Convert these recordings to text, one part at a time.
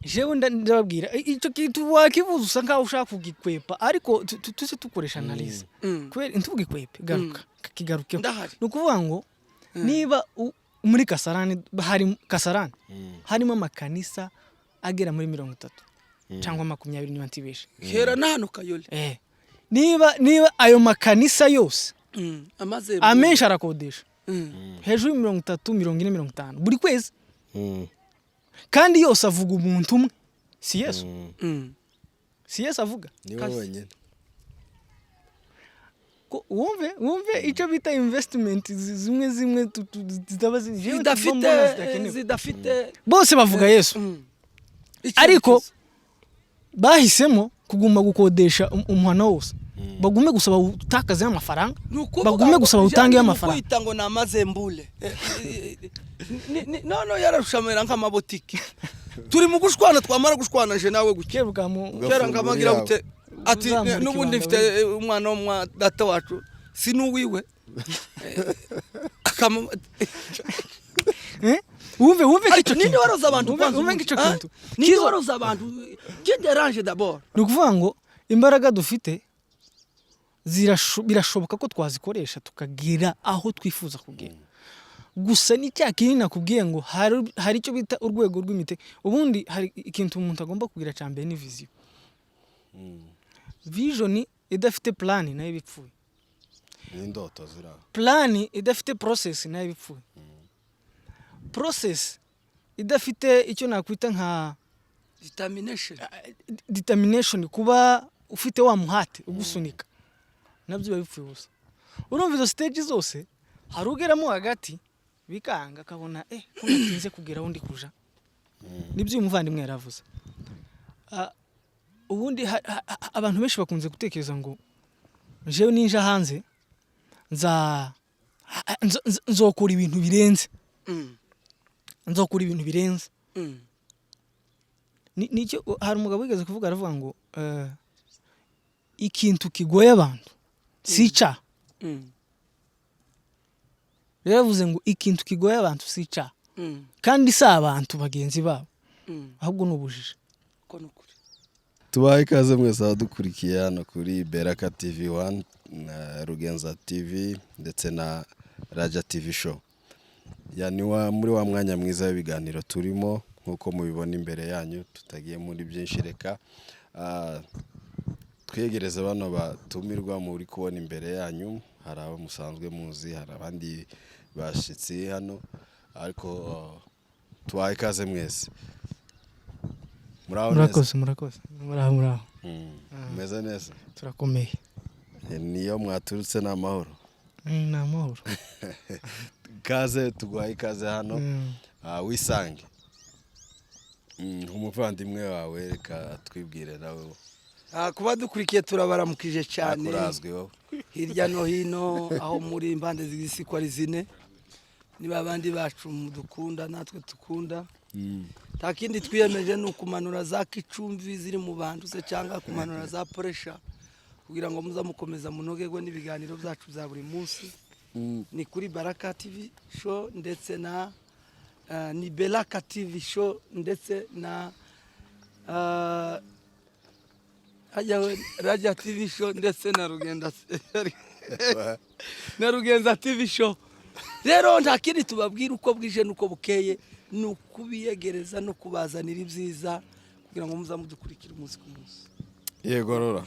jewe ndababwira icyo kintu wakivuza usa nkaho ushaka kugikwepa ariko tuze tukoresha analyse kubera ntugikwepe garuka kigaruke nukuvuga ngo niba muri Kasarani harimo amakanisa agera muri 30 cyangwa 20 niba ntibeshe hera nahano Kayole niba ayo makanisa yose amaze amenshi arakodesha hejuru 30 40 50 buri kwezi kandi yose avuga umuntu umwe si Yesu si Yesu avuga niwe wenyine wumve icyo bita investment zimwe zidafite bose bavuga Yesu ariko bahisemo kuguma gukodesha umuhana wose bagume gusaba utakaze amafaranga bagume gusaba utange amafaranga kwita ngo namaze mbule no yarashamera nk'amabotiki turi mu gushwana twamara gushwana je nawe gukeruka kera ngamagira gute ati nubundi mfite umwana wo data wacu sinuwiwe wumve icyo ninde waroza abantu wumve icyo kintu ninde waroza abantu kiderange d'abord nukuvuga ngo imbaraga dufite birashoboka ko twazikoresha tukagira aho twifuza kugera gusa ni cya kintu nakubwiye ngo hari icyo bita urwego rw'imite ubundi hari ikintu umuntu agomba kugira cyambere ni vision vision idafite plan nayo bipfuye n'indoto zira plan idafite process nayo bipfuye process idafite icyo nakwita nka determination kuba ufite wa muhate ugusunika nabyo bipfuye gusa urumva izo stage zose harugeramo hagati bikanga akabona ko natinze kugera aho ndi kuja nibyo umuvandimwe yaravuze ubundi abantu benshi bakunze gutekereza ngo jewe ninja hanze nzokora ibintu birenze nicyo hari umugabo wigeze kuvuga aravuga ngo ikintu kigoye abantu sica rero yavuze ngo ikintu kigoye abantu sica kandi si abantu bagenzi babo ahubwo n'ubujije tubaye ikaze mwese abadukurikiye hano kuri Beraka TV1 na Rugenza TV ndetse na Raja TV show muri wa mwanya mwiza w'ibiganiro turimo nkuko mubibona imbere yanyu tutagiye muri byinshi reka twegereze bano batumirwa muri kubona imbere yanyu hari abo musanzwe muzi hari abandi bashitsi hano ariko tubaye ikaze mwese murakoze muraho meze neza turakomeye niyo mwaturutse n'amahoro n'amahoro kaze tugwaye ikaze hano wisange umuvandimwe wawe reka twibwire nawe kuba dukurikiye turabaramukije cyane akurazweho hirya no hino aho muri impande z'isi ko ari zine niba abandi bacu mudukunda natwe tukunda takindi twiyemeje no kumanura za kicumvi ziri mu bantu se cyangwa kumanura za pressure kugira ngo muza mukomeza munogegwe n'ibiganiro byacu za buri munsi ni kuri Baraka TV show ndetse na ni Beraka TV show ndetse na Raja TV show ndetse na Rugenza TV show rero nta kindi tubabwira uko bwije nuko bukeye nukubiyegereza no kubazanira ibyiza kugira ngo muza mudukurikira umunsi ku munsi yego rora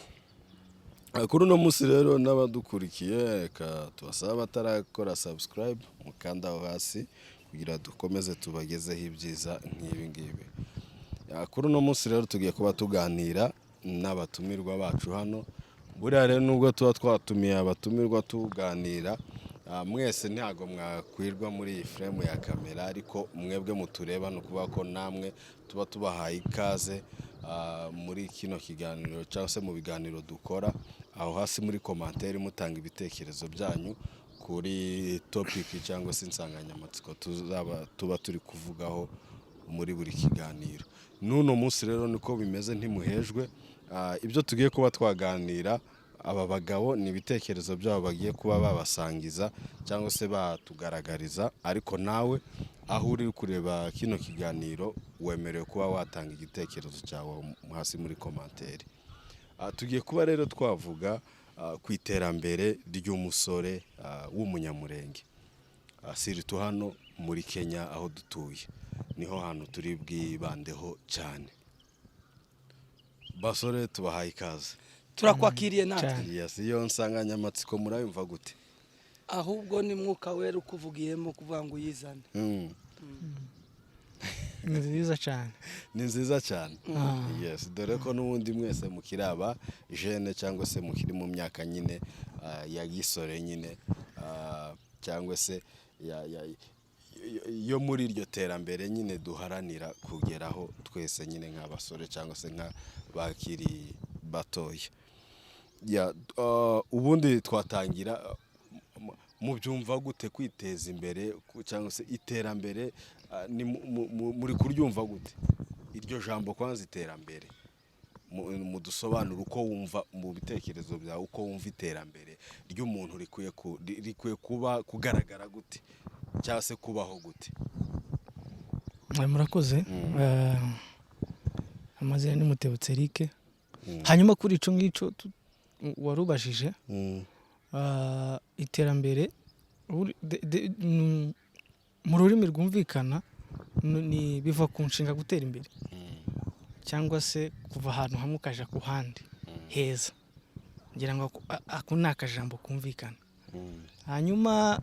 kuri uno munsi rero n'abadukurikiye reka tubasaba batarakora subscribe mukanda aho hasi kugira dukomeze tubagezeho ibyiza nk'ibi ngibi kuri uno munsi rero tugiye kuba tuganira n'abatumirwa bacu hano buriya rero nubwo tuba twatumiye abatumirwa tuganira mwese ntago mwakwirwa muri iyi frame ya kamera ariko mwebwe mutureba no kuba ko namwe tuba tubahaye ikaze muri kino kiganiro cyangwa se mu biganiro dukora aho hasi muri commentaire mutanga ibitekerezo byanyu kuri topic cyangwa se insanganyamatsiko tuba turi kuvugaho muri buri kiganiro nuno munsi rero niko bimeze ntimuhejwe ibyo tugiye kuba twaganira aba bagabo ni ibitekerezo byabo bagiye kuba babasangiza cyangwa se batugaragariza, ariko nawe aho uri kureba kino kiganiro wemerewe kuba watanga igitekerezo cyawe hasi muri komantere. Tugiye kuba rero twavuga ku iterambere ry'umusore w'umunyamurenge, siritu hano muri Kenya aho dutuye, niho hantu turi bwibandeho cyane. Basore tubahaye ikaze. Turakwakiriye natwe. Yes, iyo nsanganyamatsiko murayumva gute? Ahubwo ni mwuka wera ukuvugiyemo kuvuga ngo uyizane. Ni nziza cyane. Ni nziza cyane. Yes, dore ko n'ubundi mwese mukiraba jeune cyangwa se mukiri mu myaka nyine ya gisore nyine, cyangwa se yo muri iryo terambere nyine duharanira kugeraho twese nyine nk'abasore cyangwa se nk'abakiri batoya. Ubundi twatangira mu byumva gute kwiteza imbere cyangwa se iterambere, muri kuryumva gute iryo jambo kwanza iterambere? Mudusobanura uko wumva mu bitekerezo byawe, uko wumva iterambere ry'umuntu rikwiye kuba kugaragara gute cyangwa se kubaho gute? Murakoze. Amazina ni Mutebutse Eric. Hanyuma kuri ico ngico warubajije, iterambere mu rurimi rwumvikana ni biva ku nshinga gutera imbere cyangwa se kuva ahantu hamwe ukaja ku handi heza, ngira ngo ako ni akajambo kumvikana. Hanyuma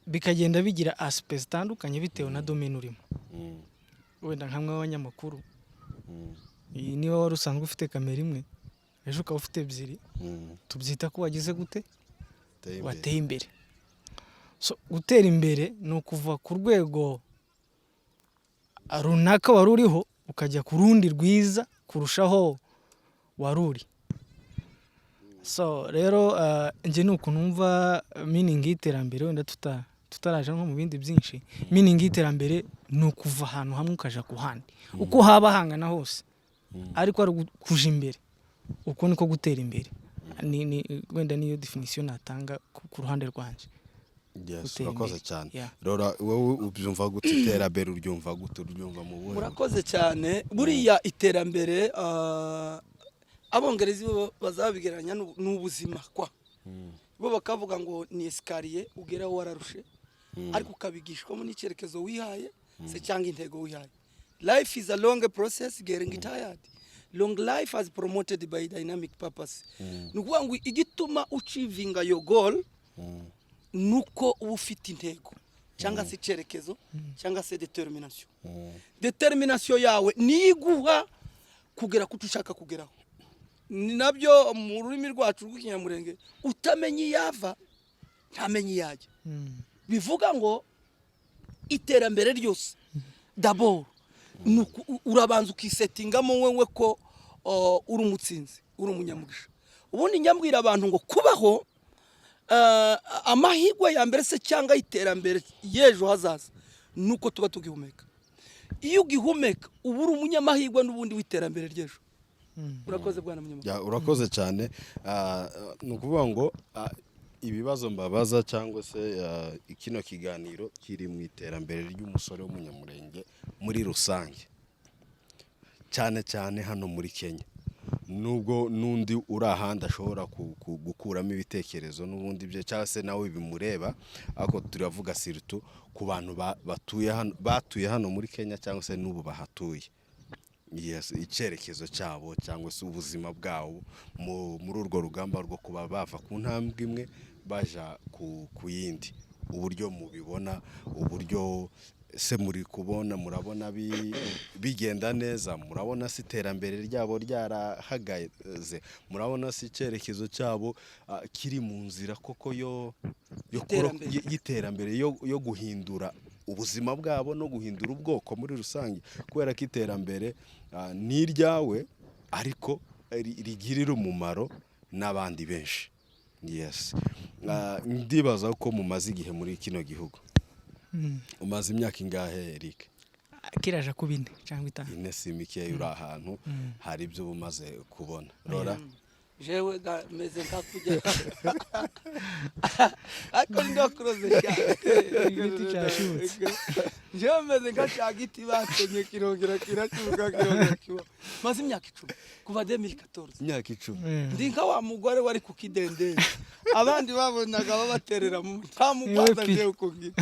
bikagenda bigira aspects zitandukanye bitewe na domaine urimo. Wenda nkamwe w'abanyamakuru, niba wari usanzwe ufite kamera imwe ejo ukaba ufite ebyiri, tubyita ko wagize gute, wateye imbere. So gutera imbere ni ukuva ku rwego runaka wari uriho ukajya ku rundi rwiza kurushaho wari uri. So rero nje nuko numva meaning y'iterambere, wenda tutaraje nko mu bindi byinshi. Meaning y'iterambere ni ukuva ahantu hamwe ukaja ku handi, uko haba hangana hose, ariko ari kuja imbere. Uko niko gutera imbere. Wenda niyo definition natanga ku ruhande rwanje. Yes, urakoze cyane. Rora wowe ubyumva gute iterambere? Uryumva gute? Uryumva mu buhe? Murakoze cyane. Buriya iterambere abongereza bazabigeranya n'ubuzima kwa. Bo bakavuga ngo ni escalier ugeraho wararushe, ariko ukabigishwamo n'icyerekezo wihaye se cyangwa intego wihaye. Life is a long process, getting tired. Long life has promoted by dynamic purpose. Nukuvuga ngo igituma uchivinga your goal nuko uba ufite intego cyangwa se icyerekezo cyangwa se determination. Determination yawe niguha kugera ku ushaka kugeraho. Ni nabyo mu rurimi rwacu rw'ikinyamurenge utamenye yava ntamenye yajya. Bivuga ngo iterambere ryose d'abord urabanza ukisetingamo wewe ko uri umutsinzi, uri umunyamugisha. Ubundi nyambwira abantu ngo kubaho amahirwe ya mbere se cyangwa iterambere yejo hazaza nuko tuba tugihumeka. Iyo ugihumeka uba uri umunyamahirwe n'ubundi w'iterambere ryejo. Urakoze bwana munyamakuru. Urakoze cyane. Ni ukuvuga ngo ibibazo mbabaza cyangwa se kino kiganiro kiri mu iterambere ry'umusore w'umunyamurenge muri rusange, cyane cyane hano muri Kenya. Nubwo nundi uri ahandi ashobora gukuramo ibitekerezo n'ubundi bye cyangwa se nawe bimureba, ariko turavuga siritu ku bantu batuye hano muri Kenya cyangwa se n'ubu bahatuye. Yes, icyerekezo cyabo cyangwa se ubuzima bwabo muri urwo rugamba rwo kuba bava ku ntambwe imwe baja ku yindi. Uburyo mubibona, uburyo se muri kubona, murabona bigenda neza, murabona si iterambere ryabo ryarahagaze, murabona si icyerekezo cyabo kiri mu nzira koko y'iterambere yo guhindura ubuzima bwabo no guhindura ubwoko muri rusange, kubera ko iterambere ni iryawe ariko rigirira umumaro n'abandi benshi. Yes. Ndibaza ko mumaze igihe muri kino gihugu. Umaze imyaka ingahe Eric? Kiraje ku 4 cyangwa 5. Ine simike uri ahantu hari ibyo bumaze kubona. Rora jewe meze nkakujya ariko ndo kuroze cyane igiti cyashutse jewe meze nkashaka igiti batemye kirongera kiracuka kirongera kiba maze imyaka 10 kuva 2014 imyaka 10 ndi nka wa mugore wari ku kidendezi abandi babonaga babaterera mu ntamugwaza jewe kugira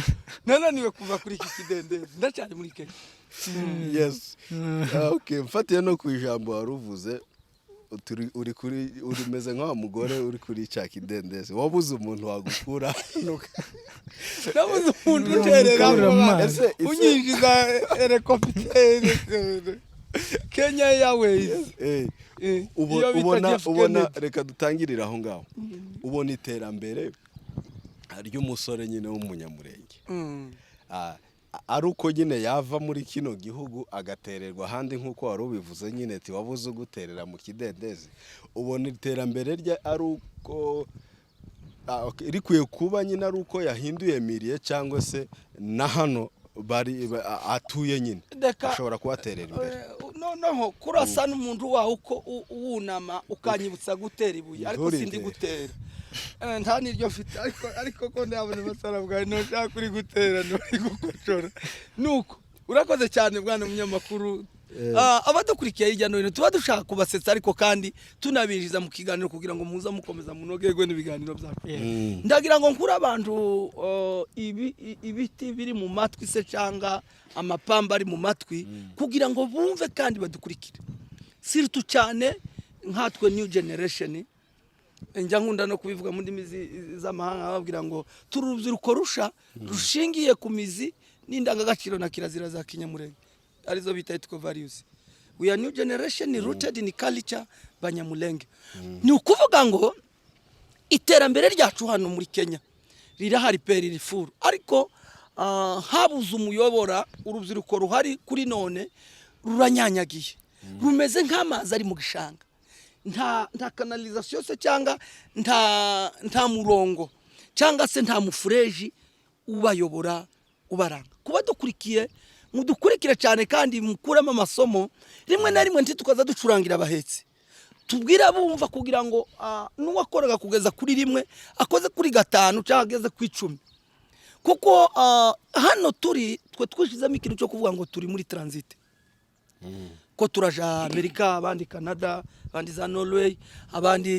nananiwe kuva kuri iki kidendezi ndacyari muri Kenya. Yes. Okay, mfatiye no ku ijambo waruvuze uri meze nka mugore uri kuri cya kidendezi wabuze umuntu wagukura nabuze umuntu uterera ese unyinjiza helicopter Kenya Airways ubona reka dutangirira aho ngaho ubona iterambere ry'umusore nyine w'umunyamurenge ari uko nyine yava muri kino gihugu agatererwa handi nk'uko wari ubivuze nyine ati wabuze uguterera mu kidendezi ubona iterambere rye ari uko rikwiye kuba nyine ari uko yahinduye miriye cyangwa se na hano bari atuye nyine ashobora kubaterera imbere noneho kurasa n'umuntu wawe uko wunama ukanyibutsa gutera ibuye ariko sindi gutera nta niryo mfite ariko ko ndabona basara bwawe no shaka kuri gutera no gukocora nuko urakoze cyane bwana munyamakuru abadukurikiye hirya no hino tuba dushaka kubasetsa ariko kandi tunabinjiza mu kiganiro kugira ngo muza mukomeza munogerwe n'ibiganiro byacu ndagira ngo nkura abantu ibiti biri mu matwi se cyanga amapamba ari mu matwi kugira ngo bumve kandi badukurikire siritu cyane nkatwe new generation njya nkunda no kubivuga mu ndimi z'amahanga babwira ngo turubyiruko rushingiye ku mizi n'indangagaciro na kirazira za Kinyamurenge arizo bita ethical values. We are new generation rooted in culture Banyamulenge. Ni ukuvuga ngo iterambere ryacu hano muri Kenya rirahari peri rifuru ariko habuze umuyobora urubyiruko ruhari kuri none ruranyanyagiye rumeze nk'amazi ari mu gishanga nta canalisation se cyanga nta murongo cyanga se nta mufureji ubayobora ubaranga kuba dukurikiye mudukurikira cyane kandi mukuramo amasomo rimwe na rimwe ntitukaza ducurangira abahetsi tubwira bumva kugira ngo n'uwakoraga kugeza kuri rimwe akoze kuri 5 cyangwa ageze ku 10 kuko hano twe twishizamo ikintu cyo kuvuga ngo turi muri transit ko turaja Amerika abandi Canada abandi za Norway abandi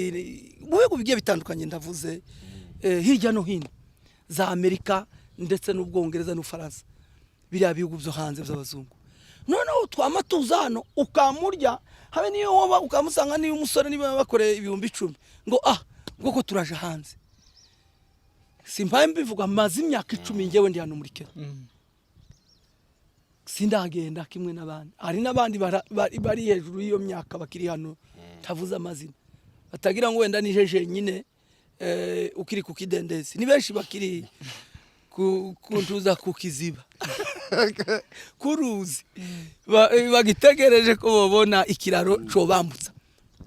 mu bihugu bigiye bitandukanye ndavuze hirya no hino za Amerika ndetse n'Ubwongereza n'Ufaransa biriya bihugu byo hanze by'abazungu noneho twamatuza hano ukamurya habe niyo woba ukamusanga niyo umusore niba bakoreye 10,000 ngo ngo ko turaje hanze simbaye mbivuga mazi imyaka 10 ngewe ndi hano muri Kenya sindagenda kimwe n'abandi ari n'abandi bari hejuru y'iyo myaka bakiri hano tavuza amazina batagira ngo wenda nijeje nyine ukiri ku kidendezi ni benshi bakiri kuntuza kukiziba kuruzi bagitegereje ko babona ikiraro cyo bambutsa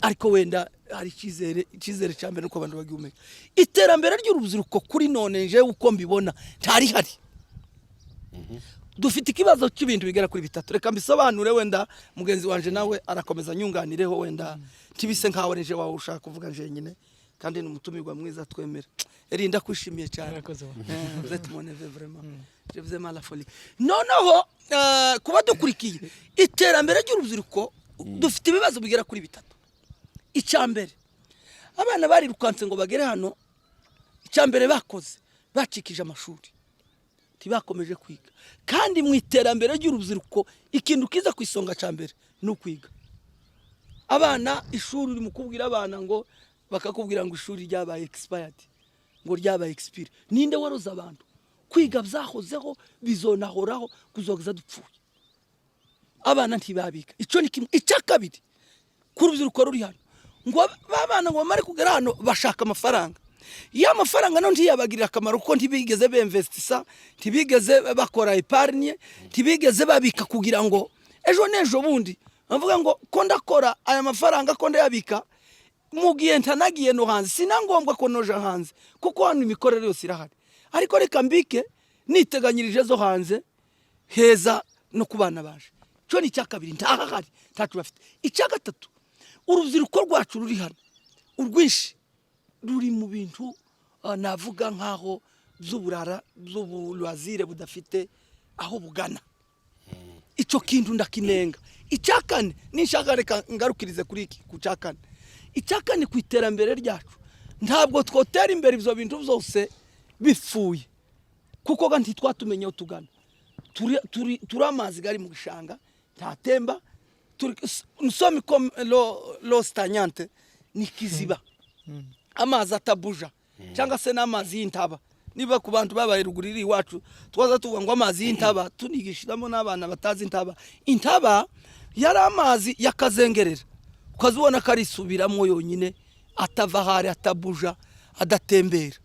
ariko wenda hari ikizere cyambere uko abantu bagihumeka iterambere ry'urubyiruko kuri none nje uko mbibona ntari hari dufite ikibazo cy'ibintu bigera kuri 3 reka mbisobanure wenda mugenzi wanje nawe arakomeza nyunganireho wenda tibise nkaho reje wawe ushaka kuvuga nje nyine kandi n'umutumirwa mwiza twemera erinda kwishimiye cyane vous êtes mon neveu vraiment je vous aime à la folie noneho kuba dukurikiye iterambere ry'urubyiruko dufite ibibazo bigera kuri 3 icyambere abana bari rukanse ngo bagere hano icyambere bakoze bacikije amashuri tibakomeje kwiga kandi mu iterambere ry'urubyiruko ikintu kiza kwisonga cyambere no kwiga abana ishuri uri mukubwira abana ngo bakakubwira ngo ishuri ryabaye expired ngo ryabaye expire ninde waroza abantu kwiga byahozeho bizonahoraho kuzogeza dupfuye abana ntibabika ico ni kimwe icyakabiri kurubyiruko ruri hano ngo babana ngo bamare kugera hano bashaka amafaranga ya mafaranga no ntiyabagirira akamaro kuko ntibigeze beinvestisa ntibigeze bakora epargne ntibigeze babika kugira ngo ejo nejo bundi bavuga ngo ko ndakora aya mafaranga ko ndayabika mugiye ntanagiye no hanze sinangombwa ko noja hanze kuko hano imikorere yose irahari ariko reka mbike niteganyirije zo hanze heza no kubana baje cyo ni cyakabiri ntahari tacu bafite icya gatatu urubyiruko rwacu ruri hano urwinshi ruri mu bintu navuga nkaho z'uburara z'ubulwazire budafite aho bugana. Ico kintu ndakinenga. Icyakane nishaka reka ngarukirize kuri iki kucyakane. Icyakane ku iterambere ryacu ntabwo twotera imbere ibyo bintu byose bifuye kuko ganti twatumenye utugana turi amazi gari mu gishanga ntatemba nsomi comme lo stagnante ni kiziba amazi atabuja cyangwa se n'amazi y'intaba. Niba ku bantu babaye ruguriri iwacu twaza tuvuga ngo amazi y'intaba tunigishiramo n'abana batazi intaba. Intaba yari amazi yakazengerera ukazubona karisubiramo yonyine atava hari atabuja adatembera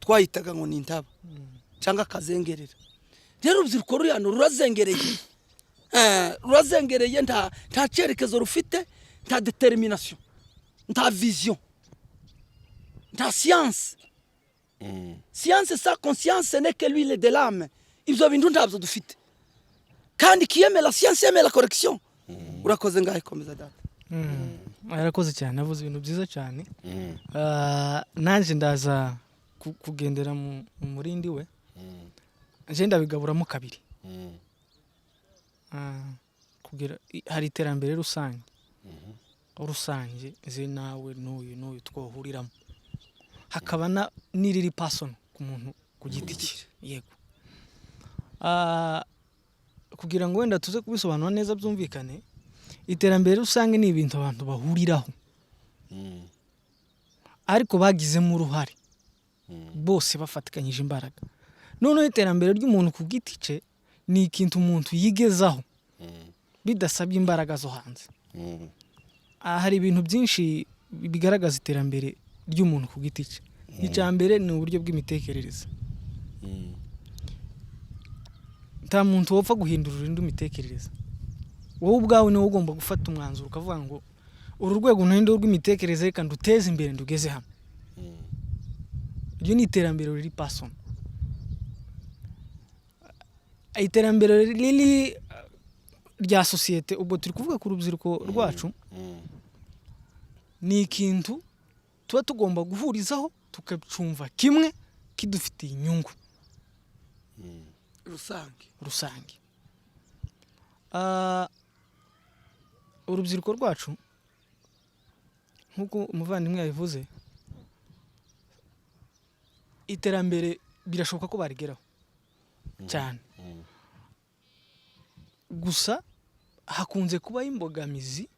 twayitaga ngo ni intaba cyangwa kazengerera. Rero urubyiruko ruyano rurazengereye nta cyerekezo rufite, nta determination, nta vision, nta science. Science sans conscience n'est que l'huile de l'âme. Ibyo bintu ntabyo dufite kandi kiyeme la science yeme la correction. Urakoze ngahe komeza data. Arakoze cyane, avuze ibintu byiza cyane. Nanje ndaza kugendera mu murindi we. Je ndabigaburamo kabiri. Kugira hari iterambere rusange. Rusange ze nawe n'uyu twohuriramo. Hakaba n'iriri person ku muntu ku giti cye. Yego. Kugira ngo wenda tuze kubisobanura neza byumvikane, iterambere rusange ni ibintu abantu bahuriraho. Ariko bagizemo uruhare. Bose bafatikanyije imbaraga. Noneho iterambere ry'umuntu ku giti cye ni ikintu umuntu yigezaho bidasabye imbaraga zo hanze. Hari ibintu byinshi bigaragaza iterambere ry'umuntu ku giti cye. Icyambere ni uburyo bw'imitekerereze. Nta muntu wopfa guhindurira indi mitekerereze. Wowe ubwawe niwe ugomba gufata umwanzuro ukavuga ngo uru rwego ntuhindura rw'imitekerereze reka nduteze imbere ndugeze hamwe. Iryo ni iterambere riri person. Iterambere riri rya societe ubwo turi kuvuga ku rubyiruko rwacu ni ikintu tuba tugomba guhurizaho tukacumva kimwe kidufitiye inyungu rusange. Urubyiruko rwacu nkuko umuvandimwe yabivuze, iterambere birashoboka ko barigeraho cyane. Gusa hakunze kuba imbogamizi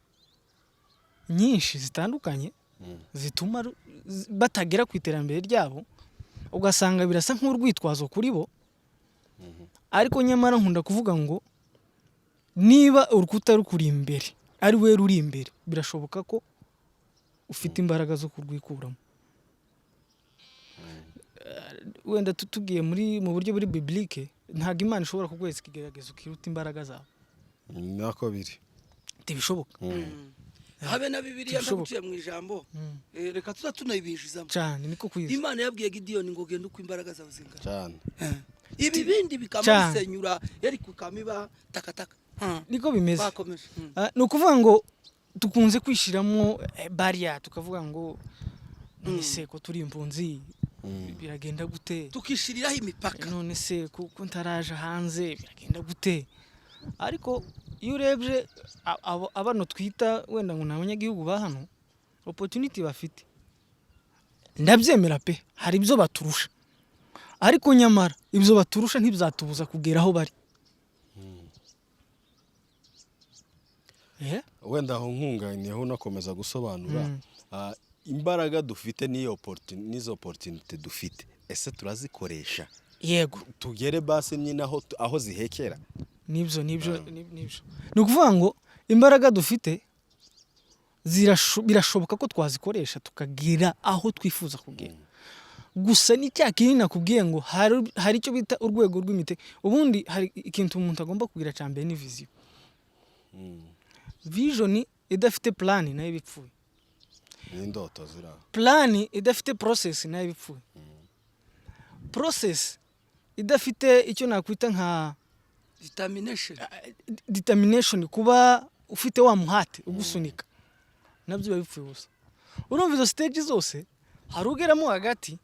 nyinshi zitandukanye zituma batagera ku iterambere ryabo, ugasanga birasa nk'urwitwazo kuri bo. Ariko nyamara nkunda kuvuga ngo niba urukuta rukuri imbere ari we ruri imbere, birashoboka ko ufite imbaraga zo kurwikuramo. Wenda tugiye mu buryo buri biblique, ntago Imana ishobora kukweza ikigerageza ukiruta imbaraga zawe. Nako biri tibishoboka. Habe na Bibiliya ndaguciye mu ijambo. Reka tunayibishizamo cyane, niko kwiza. Imana yabwiye Gideon ngo genda uko imbaraga zawe zingana cyane. Ibi bindi bikamusenyura yari kukamiba takataka. Niko bimeze. No kuvuga ngo tukunze kwishiramo barrier, tukavuga ngo nise ko turi impunzi biragenda gute, tukishiriraho imipaka. None se kuko ntaraje hanze biragenda gute. Ariko iyo urebye abano twita wenda ngo n'abanyagihugu ba hano, opportunity bafite ndabyemera pe, hari ibyo baturusha. Ariko nyamara ibyo baturusha ntibizatubuza kugera aho bari. Wenda aho nkunganiyeho nakomeza gusobanura imbaraga dufite n'izo opportunity dufite, ese turazikoresha? Yego, tugere base nyine aho zihekera. Nibyo ni ukuvuga ngo imbaraga dufite birashoboka ko twazikoresha tukagira aho twifuza kugera. Gusa ni cya kintu nakubwiye ngo hari icyo bita urwego rw'imite. Ubundi hari ikintu umuntu agomba kugira cyambere ni vision. Vision idafite plan nayo bipfuye. N'indoto zira. Plan idafite process nayo bipfuye. Process idafite icyo nakwita nka determination, kuba ufite wa muhate ugusunika, nabyo bipfuye gusa. urumva izo stage zose harugeramo hagati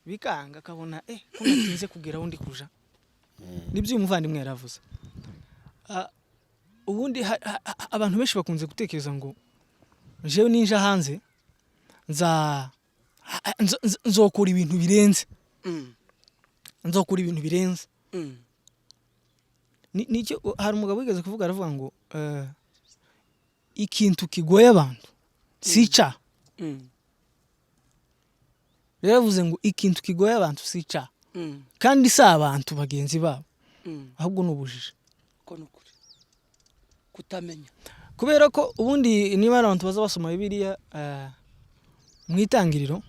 bikanga akabona ko natinze kugera undi kuja nibyo umuvandimwe yaravuze. Ubundi abantu benshi bakunze gutekereza ngo jewe ninja hanze nzokora ibintu birenze nicyo hari umugabo wigeze kuvuga aravuga ngo ikintu kigoye abantu sica yaravuze ngo ikintu kigoye abantu sica kandi si abantu bagenzi babo ahubwo n'ubujije ko nukuri kutamenya kubera ko ubundi niba abantu baza basoma Bibiliya mu itangiriro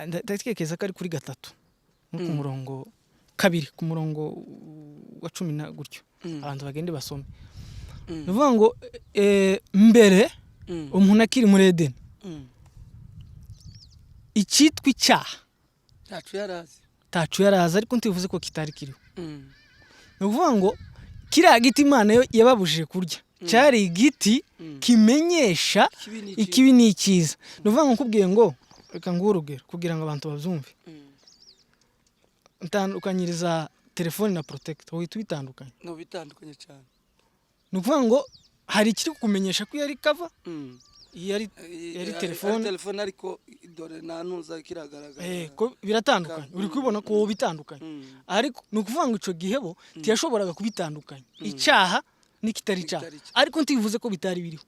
ndatekereza ko ari kuri 3 no ku murongo 2 ku murongo wa 10 na gutyo abantu bagende basome nuvuga ngo mbere umuntu akiri muri Eden icyitwa icyaha tacu yarazi ariko ntivuze ko kitari kiriho nuvuga ngo kiriya giti Imana yababujije kurya cyari igiti kimenyesha ikibi n'ikiza nuvuga ngo nkubwiye ngo reka nguhe urugero kugira ngo abantu bazumve ntandukanyiriza telefone na protector uhita ubitandukanye no bitandukanye cyane nuvuga ngo hari ikiri kukumenyesha ko yari cover yari telefone ariko dore nanuza kiragaragara ko biratandukanye uri kubibona ko bitandukanye ariko nukuvuga ngo ico gihebo tiyashoboraga kubitandukanya icyaha nikitari cyaha ariko ntivuze ko bitari biriho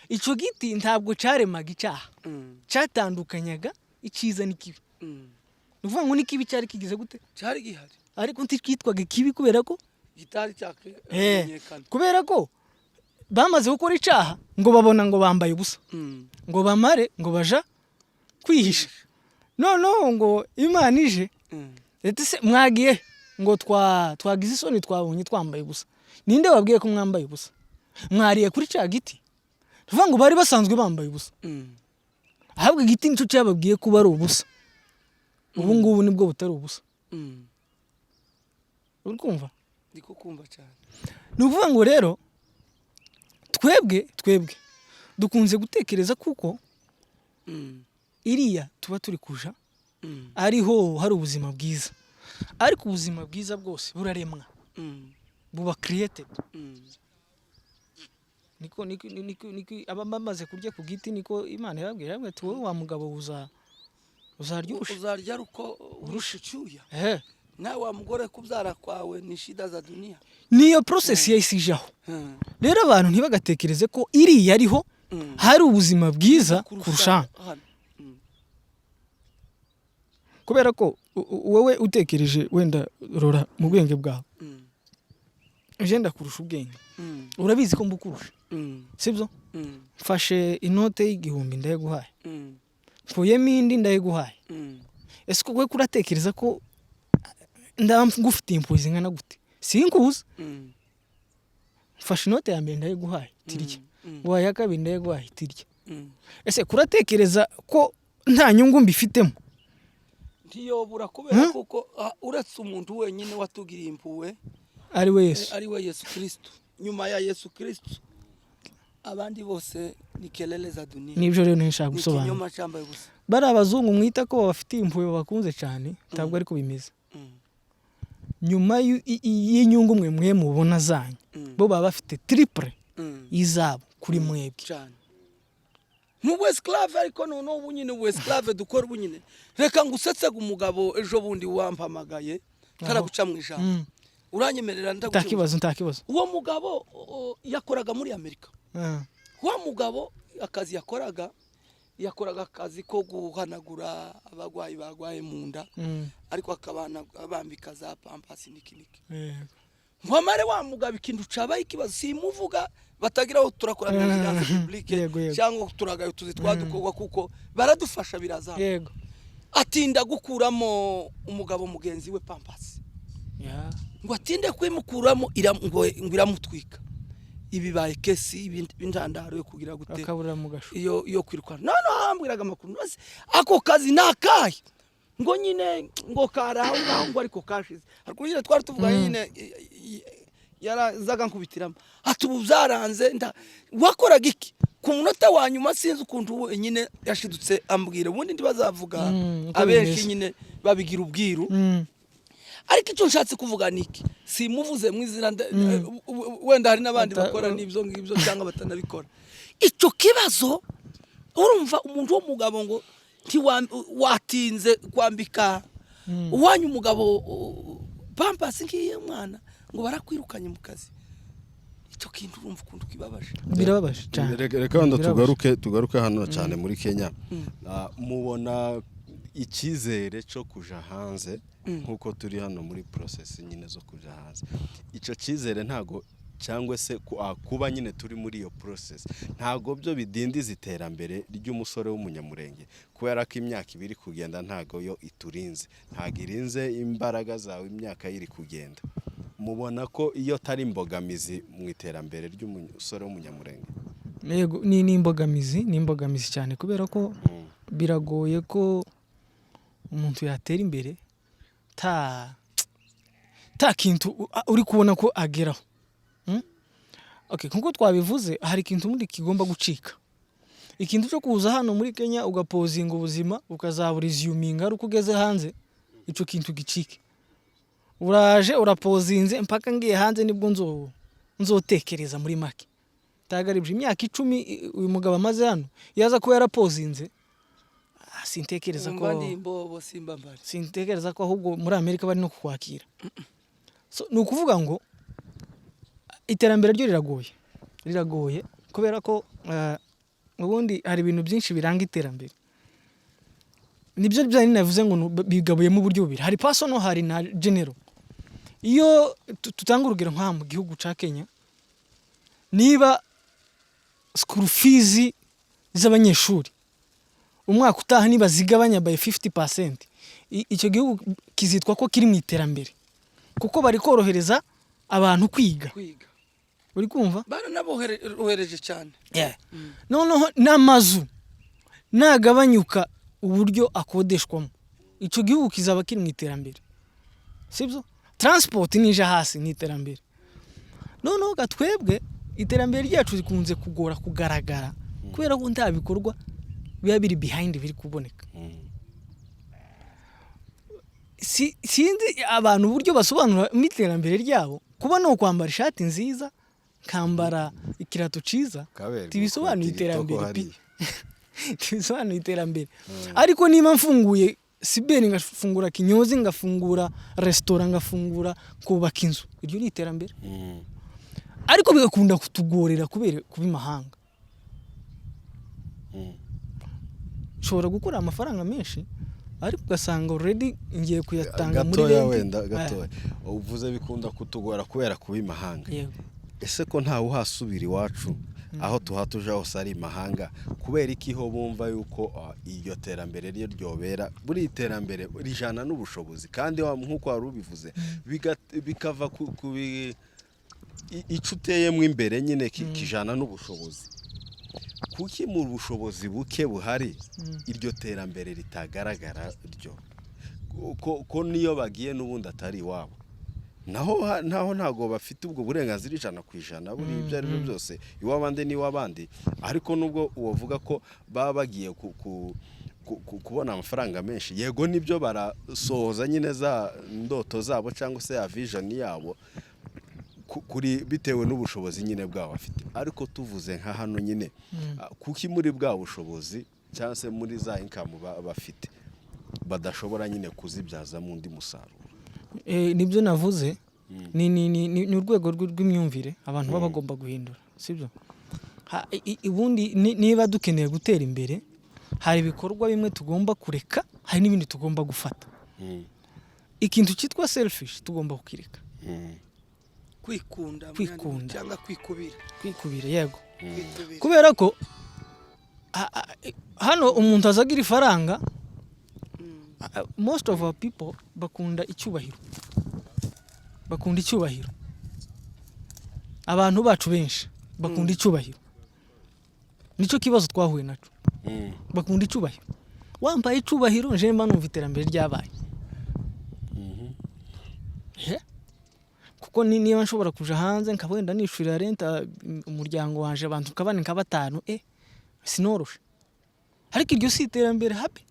ico giti ntabwo caremaga icyaha cyatandukanyaga iciza n'ikibi nuvuga ngo nikibi cyari kigize gute cyari gihari ariko ntikitwaga kibi kubera ko gitari cyake kubera ko bamaze gukora icyaha ngo babona ngo bambaye ubusa ngo bamare ngo baja kwihisha noneho ngo Imana ije se mwagiye ngo twagize isoni twabonye twambaye ubusa ninde wabwiye ko mwambaye ubusa mwariye kuri cya giti tuvuga ngo bari basanzwe bambaye ubusa ahubwo igiti nico cyababwiye kuba ari ubusa ubu ngubu nibwo butari ubusa uri kumva ndiko kumva cyane nuvuga ngo rero twebwe dukunze gutekereza kuko iriya tuba turi kuja ariho hari ubuzima bwiza ariko ubuzima bwiza bwose buraremwa buba created niko abamaze kurya ku giti niko Imana yababwira ati wowe wa mugabo uzarya ruko urusha icyuya nawe wa mugore kubyara kwawe ni shida za dunia niyo process yayisijaho rero abantu ntibagatekereze ko iriya ariho hari ubuzima bwiza kurusha kubera ko wowe utekereje wenda rora mu bwenge bwawe ugenda kurusha ubwenge urabizi ko mbukurusha sibyo mfashe inote y'igihumbi ndayeguhaye mfuyemo indi ndayeguhaye ese ko kuratekereza ko ndamugufitiye impuzi ngana gute sinkuza mfashe inote ya mbere ndayeguhaye tirya waya kabiri ndayeguhaye tirya ese kuratekereza ko nta nyungu mbifitemo ntiyobura kubera kuko uretse umuntu wenyine watugiriye impuwe ari we Yesu Kristo nyuma ya Yesu Kristo abandi bose ni kelele za dunia nibyo rero nshaka gusobanura bari abazungu mwita ko bafite impuwe bakunze cyane ntabwo ari ko bimeze nyuma y'inyungu mwe mubona zanyu bo baba bafite triple izabo kuri mwebwe cyane n'ubu esclave ariko noneho ubu nyine ubu esclave dukora ubu nyine reka ngusetse umugabo ejo bundi wampamagaye karaguca mu ijambo uranyemerera ntakibazo uwo mugabo yakoraga muri Amerika wa mugabo akazi yakoraga akazi ko guhanagura abagwayi bagwaye mu nda ariko akabana abambika za pampasi nikiniki mwamare wa mugabo ikintu cabaye ikibazo simuvuga batagira aho turakora na publique cyangwa turagayo tuzitwadukogwa kuko baradufasha biraza yego atinda gukuramo umugabo mugenzi we pampasi ngo atinde kwimukuramo iramutwika ibibaye kesi bindandaro yo kugira gute akabura mu gasho iyo kwirukana none hambwiraga amakuru ako kazi nakaye ngo nyine ngo karaho ngo ariko kashize ariko nyine twari tuvuga nyine yarazaga nkubitiramo atubu byaranze wakoraga iki ku munota wa nyuma sinzi ukuntu nyine yashidutse ambwira ubundi ndibazavuga abenshi nyine babigira ubwiru ariko icyo nshatse kuvuga niki simuvuze mu izina wenda hari n'abandi bakora n'ibyo ngibyo cyangwa batanabikora icyo kibazo urumva umuntu w'umugabo ngo watinze kwambika uwanyu umugabo pampasi ngiye mwana ngo barakwirukanye mu kazi icyo kintu urumva ukuntu kibabaje birababaje cyane reka wenda tugaruke hano cyane muri Kenya mubona icyizere cyo kuja hanze nkuko turi hano muri process nyine zo kuja hanze icyo cyizere ntago cyangwa se kuba nyine turi muri iyo process ntago byo bidindiza iterambere ry'umusore w'umunyamurenge kubera ko imyaka ibiri kugenda ntago yo iturinze ntago irinze imbaraga zawe imyaka iri kugenda mubona ko iyo tari imbogamizi mu iterambere ry'umusore w'umunyamurenge yego ni imbogamizi cyane kubera ko biragoye ko umuntu yatera imbere ta kintu uri kubona ko ageraho okay nkuko twabivuze hari ikintu muri kigomba gucika ikintu cyo kuza hano muri Kenya ugapozinga ubuzima ukazabura iziyuminga ari ukugeze hanze ico kintu gicike uraje urapozinze mpaka ngiye hanze nibwo nzotekereza muri make tagaribje imyaka 10 uyu mugabo amaze hano yaza ko yarapozinze sintekereza ko ahubwo muri Amerika bari no kukwakira so nukuvuga ngo iterambere ryo riragoye kubera ko ubundi hari ibintu byinshi biranga iterambere nibyo byari navuze ngo bigabuyemo uburyo bubiri hari personal hari na general iyo tutanga urugero nka mu gihugu ca Kenya niba school fees z'abanyeshuri umwaka utaha niba zigabanya by 50% icyo gihugu kizitwa ko kiri mu iterambere kuko bari korohereza abantu kwiga uri kumva baranabohereje cyane noneho n'amazu nagabanyuka uburyo akodeshwamo icyo gihugu kizaba kiri mu iterambere sibyo transport nije hasi ni iterambere noneho gatwebwe iterambere ryacu rikunze kugora kugaragara kubera ko nta bikorwa biba biri behind biri kuboneka sinzi abantu uburyo basobanura iterambere ryabo kuba no kwambara ishati nziza kambara ikirato ciza tibisobanuye iterambere tibisobanuye iterambere ariko niba mfunguye sibeni ngafungura kinyozi ngafungura restaurant ngafungura kubaka inzu iryo ni iterambere ariko bigakunda kutugorera kubera kubimahanga shobora gukora amafaranga menshi ariko ugasanga already ngiye kuyatanga muri gatoya uvuze bikunda kutugora kubera kubimahanga ese ko ntawe uhasubira iwacu aho tuhatuje hose ari imahanga kubera ikiho bumva yuko iyo terambere ryo ryobera buri iterambere rijana n'ubushobozi kandi nkuko wari ubivuze bikava ku icuteyemo imbere nyine kijana n'ubushobozi kuki mu bushobozi buke buhari iryo terambere ritagaragara ryo ko niyo bagiye n'ubundi atari iwabo naho ntago bafite ubwo burenganzira 100% buri ibyo ari byo byose iwabande ni wabandi ariko nubwo uvuga ko baba bagiye kubona amafaranga menshi yego nibyo barasohoza nyine za ndoto zabo cyangwa se ya vision yabo kuri bitewe n'ubushobozi nyine bwabo afite ariko tuvuze nka hano nyine kuki muri bwa bushobozi cyangwa se muri za income bafite badashobora nyine kuzibyaza mu ndi musaruro nibyo navuze ni urwego rw'imyumvire abantu baba bagomba guhindura sibyo ubundi niba dukeneye gutera imbere hari ibikorwa bimwe tugomba kureka hari n'ibindi tugomba gufata ikintu cyitwa selfish tugomba kukireka kwikunda cyangwa kwikubira yego kubera ko hano umuntu azagira ifaranga most of our people bakunda icyubahiro abantu bacu benshi bakunda icyubahiro nicyo kibazo twahuye naco bakunda icyubahiro wambaye icyubahiro nje mba numva iterambere ryabaye kuko niba nshobora kuja hanze nkabwenda nishurira renta umuryango wanje abantu kabane nka 5 sinoroshe ariko iryo si iterambere habe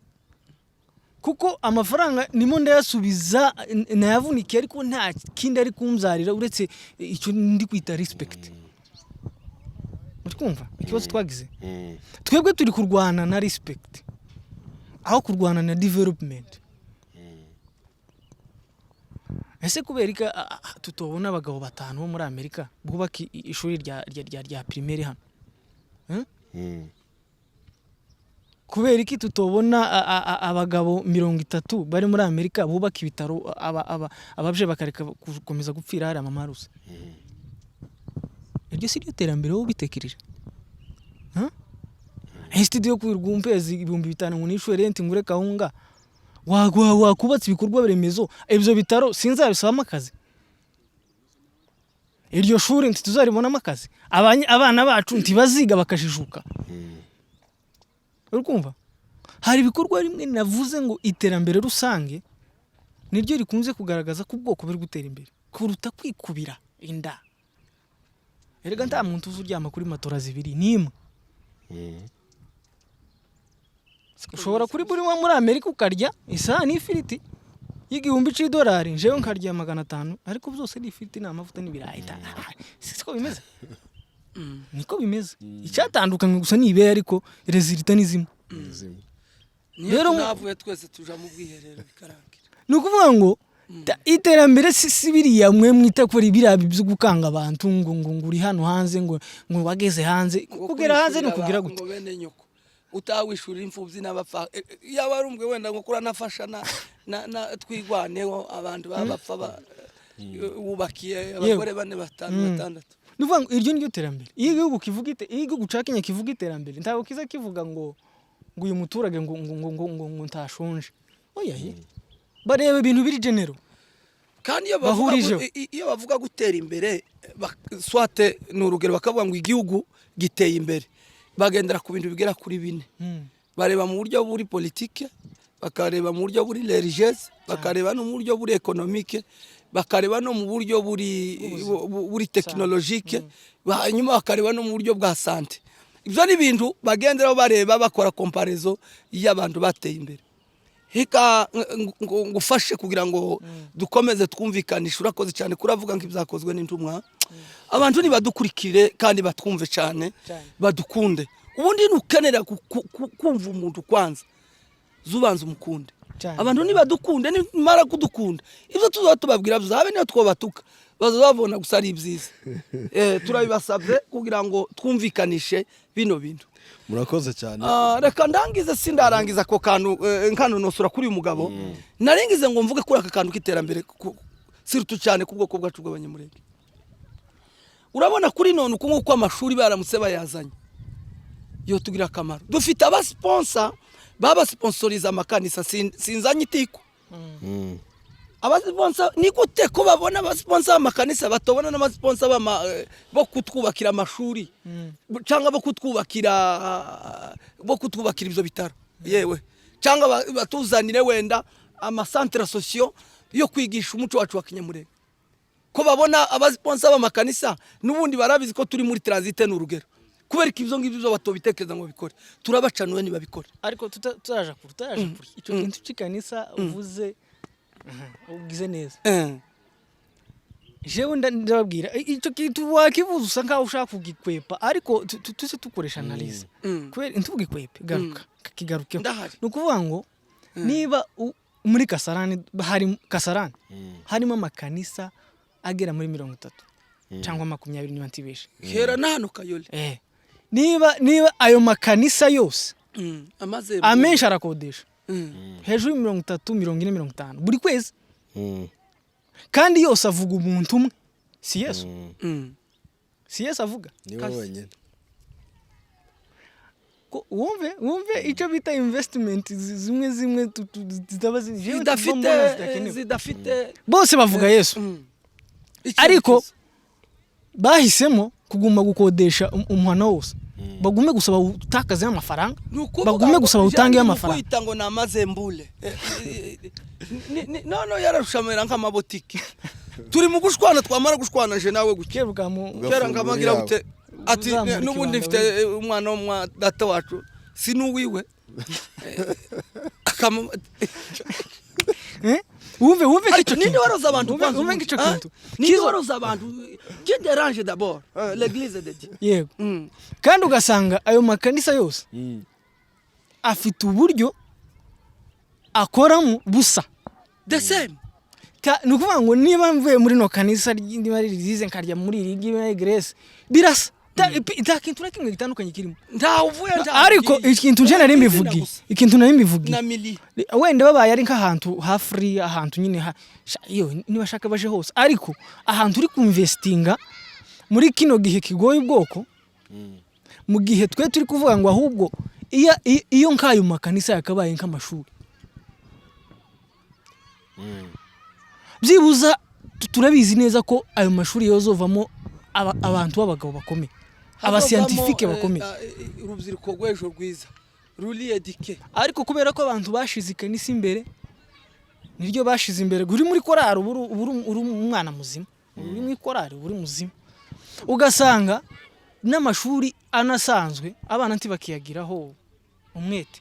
kuko amafaranga nimo ndayasubiza nayavunikiye ariko nta kindi ari kumzarira uretse icyo ndi kwita respect. Mutkumva ikibazo twagize twebwe turi kurwana na respect aho kurwana na development. Ese kuberika tutobona abagabo batanu bo muri Amerika bubaka ishuri rya primaire hano kuberiki tutobona abagabo 30 bari muri Amerika bubaka ibitaro ababje bakareka gukomeza gupfira hari amamarusa. Iryo si ryo terambere wo bitekerije studio kwirgumpezi 5,000 ngo nishure rent ngure kahunga wakubatse ibikorwa biremezo ibyo bitaro sinzabisaba akazi. Iryo shuri ntituzaribona akazi abana bacu ntibaziga bakashishuka. Urumva hari ibikorwa rimwe navuze ngo iterambere rusange niryo rikunze kugaragaza ko ubwoko buri gutera imbere kuruta kwikubira inda. Erega nta muntu uzuryama kuri matora zibiri nimwe. Ushobora kuri buri wa muri Amerika ukarya isahani y'ifiriti $1,000 jewe nkarya 500 ariko byose ni ifiriti n'amavuta n'ibirayi. Siko bimeze. Niko bimeze. Icyatandukanye gusa nibe ariko resulta ni zimwe. Rero navuye twese tuja mu bwiherero bikarangira. Nukuvuga ngo iterambere si biriya mwe mwita ko birabi byo gukanga abantu ngo uri hano hanze ngo bageze hanze kugera hanze no kugira gute utawishurira imfubyi n'abapfa yaba arumbwe wenda ngo kuranafasha na twigwaneho abantu babapfa wubakiye abagore 4-5-6. Nuvuga ngo iryo niryo terambere. Iyo igihugu kivuga igihugu ca Kenya kivuga iterambere ntabwo kiza kivuga ngo uyu muturage ngo ntashonje. Oya barebe ibintu biri genero kandi iyo bavuga gutera imbere swate n'urugero bakavuga ngo igihugu giteye imbere bagendera ku bintu bigera kuri 4. Bareba mu buryo buri politique, bakareba mu buryo buri religieuse, bakareba no mu buryo buri économique, bakareba no mu buryo buri technologique, hanyuma bakareba no mu buryo bwa santé. Ibyo ni ibintu bagenderaho bareba bakora comparaison y'abantu bateye imbere. Hika ngufashe kugira ngo dukomeze twumvikanisha urakoze cyane kuravuga ngo ibyakozwe n'intumwa. Abantu ni badukurikire kandi batwumve cyane badukunde. Ubundi nukenera kumva umuntu kwanza zubanza umukunde. Abantu ni badukunde ni mara kudukunda. Ibyo tuzatubabwira byabe niyo twobatuka bazabona gusa ari ibyiza. Turabibasabye kugira ngo twumvikanishe bino bintu. Murakoze cyane. Reka ndangize sindarangiza ko kantu nkano nosura kuri uyu mugabo. Narengize ngo mvuge kuri aka kantu kiterambere sirtu cyane ku bwoko bwacu bw'abanyamurenge. Urabona kuri none uko nguko amashuri baramutse bayazanye yo tugira akamaro. Dufite abasponsor baba sponsoriza amakanisa sinzanye itiko. Abasponsor ni gute ko babona abasponsor amakanisa batobona n'abasponsor bo kutwubakira amashuri cyangwa bo kutwubakira ibyo bitaro yewe cyangwa batuzanire wenda amasantre sociaux yo kwigisha umuco wacu wa Kinyamurenge ko babona abasponsor b'amakanisa n'ubundi barabizi ko turi muri transit n'urugero kubera ibyo ngibyo batobitekereza ngo bikore turabacanuwe niba bikore ariko turaja kuri icyo kintu cy'ikanisa uvuze ugize neza. Jewe ndababwira icyo kintu wakivuza usanga ushaka kugikwepa ariko tuze tukoresha analyse kubera ntugikwepe garuka kigaruke. Nukuvuga ngo niba muri Kasarani harimo amakanisa agera muri 30 cyangwa 20 niba ntibeshe hera nahano kayole niba ayo makanisa yose amenshi arakodesha hejuru 30 40 50 buri kwezi kandi yose avuga umuntu umwe si Yesu si Yesu avuga niwe wenyine ko wumve icyo bita investment zimwe zidafite bose bavuga Yesu ariko bahisemo kuguma gukodesha umuhana wose bagume gusaba utakaze amafaranga bagume gusaba utange amafaranga kwita ngo namazembule no yararushamera nk'amabotiki turi mu gushwana twamara gushwana je nawe gukeruka kera ngamagira gute ati n'ubundi mfite umwana w'umwa data wacu sinuwiwe wumve kicho nini waroza abantu wumve kicho kintu nini waroza abantu qui dérange d'abord l'église de Dieu yego kandi ugasanga ayo makanisa yose afite uburyo akoramo busa the same nukuvuga ngo niba mvuye muri no kanisa niba rizize nkarya muri iri gibe Grace birasa ta kintu nakimwe gitandukanye kirimo nta uvuye nta ariko ikintu nje nari mbivugi ikintu nari mbivugi wenda babaye ari nk'ahantu ha free ahantu nyine iyo niba shaka baje hose ariko ahantu uri kuinvestinga muri kino gihe kigoye ubwoko mu gihe twe turi kuvuga ngo ahubwo iyo nkayo makanisa yakabaye nk'amashuri byibuza turabizi neza ko ayo mashuri yozovamo abantu b'abagabo bakomeye abascientifique bakomeye urubyiruko rw'ejo rwiza ruri edike ariko kubera ko abantu bashize kanisa imbere niryo bashize imbere uri muri korari uri umwana muzima uri muri korari uri muzima ugasanga n'amashuri anasanzwe abana ntibakiyagiraho umwete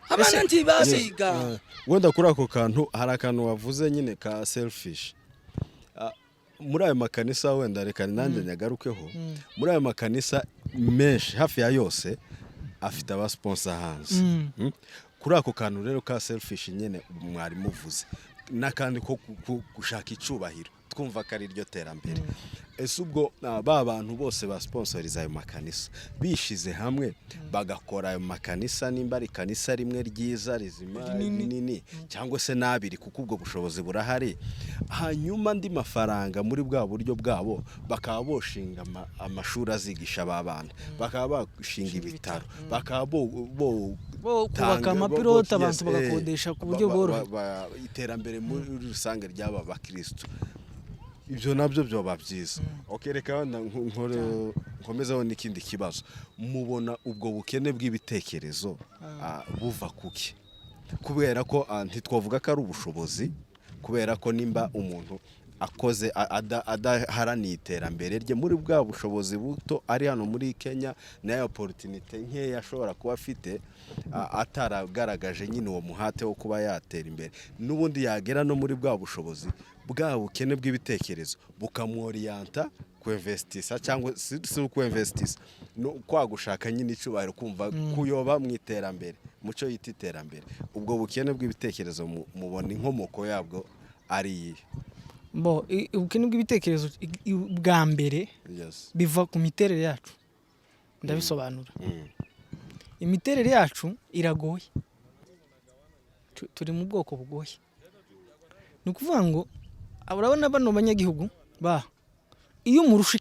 abana ntibasiga wenda kuri ako kantu hari akantu wavuze nyine ka selfish muri ayo makanisa wenda reka nanjye nyagarukeho muri ayo makanisa menshi hafi ya yose afite aba sponsor hanze kuri ako kantu rero ka selfish nyene mwari muvuze nakandi ko gushaka icubahiro twumva kari ryo terambere ese ubwo ba bantu bose ba sponsoriza ayo makanisa bishize hamwe bagakora ayo makanisa nimba ari kanisa rimwe ryiza rizima nini cyangwa se nabiri kuko ubwo bushobozi burahari hanyuma ndi mafaranga muri bwa buryo bwabo bakaba boshinga amashuri azigisha abana bakaba bashinga ibitaro bakaba bo kubaka amapilota abantu bagakodesha ku buryo borohe iterambere muri rusange ry'aba bakristo ibyo nabyo byoba byiza reka nkomezaho n'ikindi kibazo mubona ubwo bukene bw'ibitekerezo buva kuki kubera ko ntitwavuga ko ari ubushobozi kubera ko nimba umuntu akoze adaharaniye iterambere rye muri bwa bushobozi buto ari hano muri Kenya nayo opportunity nkeya ashobora kuba afite ataragaragaje nyine uwo muhate wo kuba yatera imbere n'ubundi yagera no muri bwa bushobozi bwa bukene bw'ibitekerezo bukamworienta kuinvestisa cyangwa si kuinvestisa no kwagushaka nyine icubahiro kumva kuyoba mu iterambere muco yita iterambere ubwo bukene bw'ibitekerezo mubona inkomoko yabwo ari ubukene bw'ibitekerezo bwa mbere biva ku miterere yacu ndabisobanura imiterere yacu iragoye turi mu bwoko bugoye ni ukuvuga ngo urabona bano banyagihugu iyo umurusha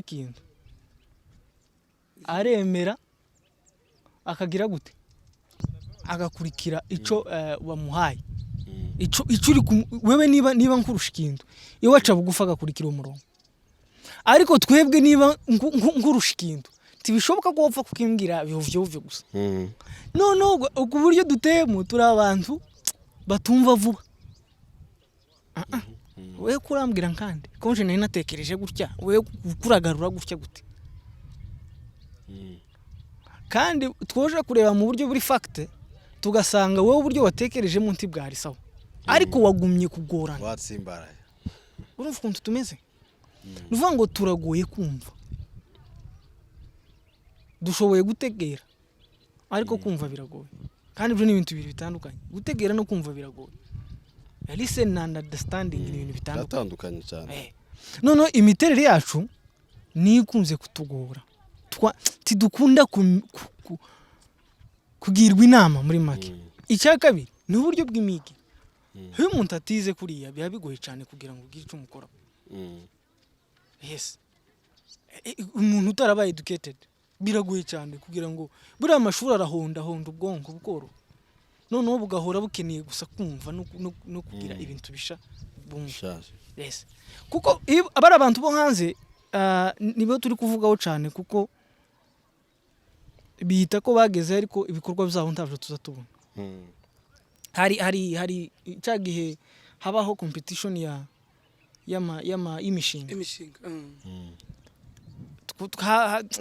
ikintu aremera akagira gute agakurikira ico bamuhaye ico uri wewe niba nkurusha ikintu iyo waca bugufa agakurikira umurongo ariko twebwe niba nkurusha ikintu tibishoboka ko wapfa kukimbwira bivyo gusa no ku buryo duteyemo turi abantu batumva vuba we kurambwira kandi konje nari natekereje gutya we kuragarura gutya gute kandi twoje kureba mu buryo buri fact tugasanga wowe uburyo watekereje mu nti bwari sawa ariko wagumye kugorana watsimbaraye urumva ukuntu tumeze nuvuga ngo turagoye kumva dushoboye gutegera ariko kumva biragoye kandi ibyo ni ibintu bibiri bitandukanye gutegera no kumva biragoye listen and understanding ni ibintu bitandukanye cyane none imiterere yacu ni ikunze kutugora tidukunda kugirwa inama muri make icya kabiri ni uburyo bw'imigi iyo umuntu atize kuriya biba bigoye cyane kugira ngo ugire icyo umukora yes umuntu utarabaye educated biragoye cyane kugira ngo buri amashuri arahonda ubwonko bukoro noneho bugahora bukeneye gusa kumva no kugira ibintu bisha bumva yes kuko abari abantu bo hanze nibo turi kuvugaho cyane kuko bita ko bageze ariko ibikorwa byabo ntavyo tuzatubona hari cyagihe habaho competition yama imishinga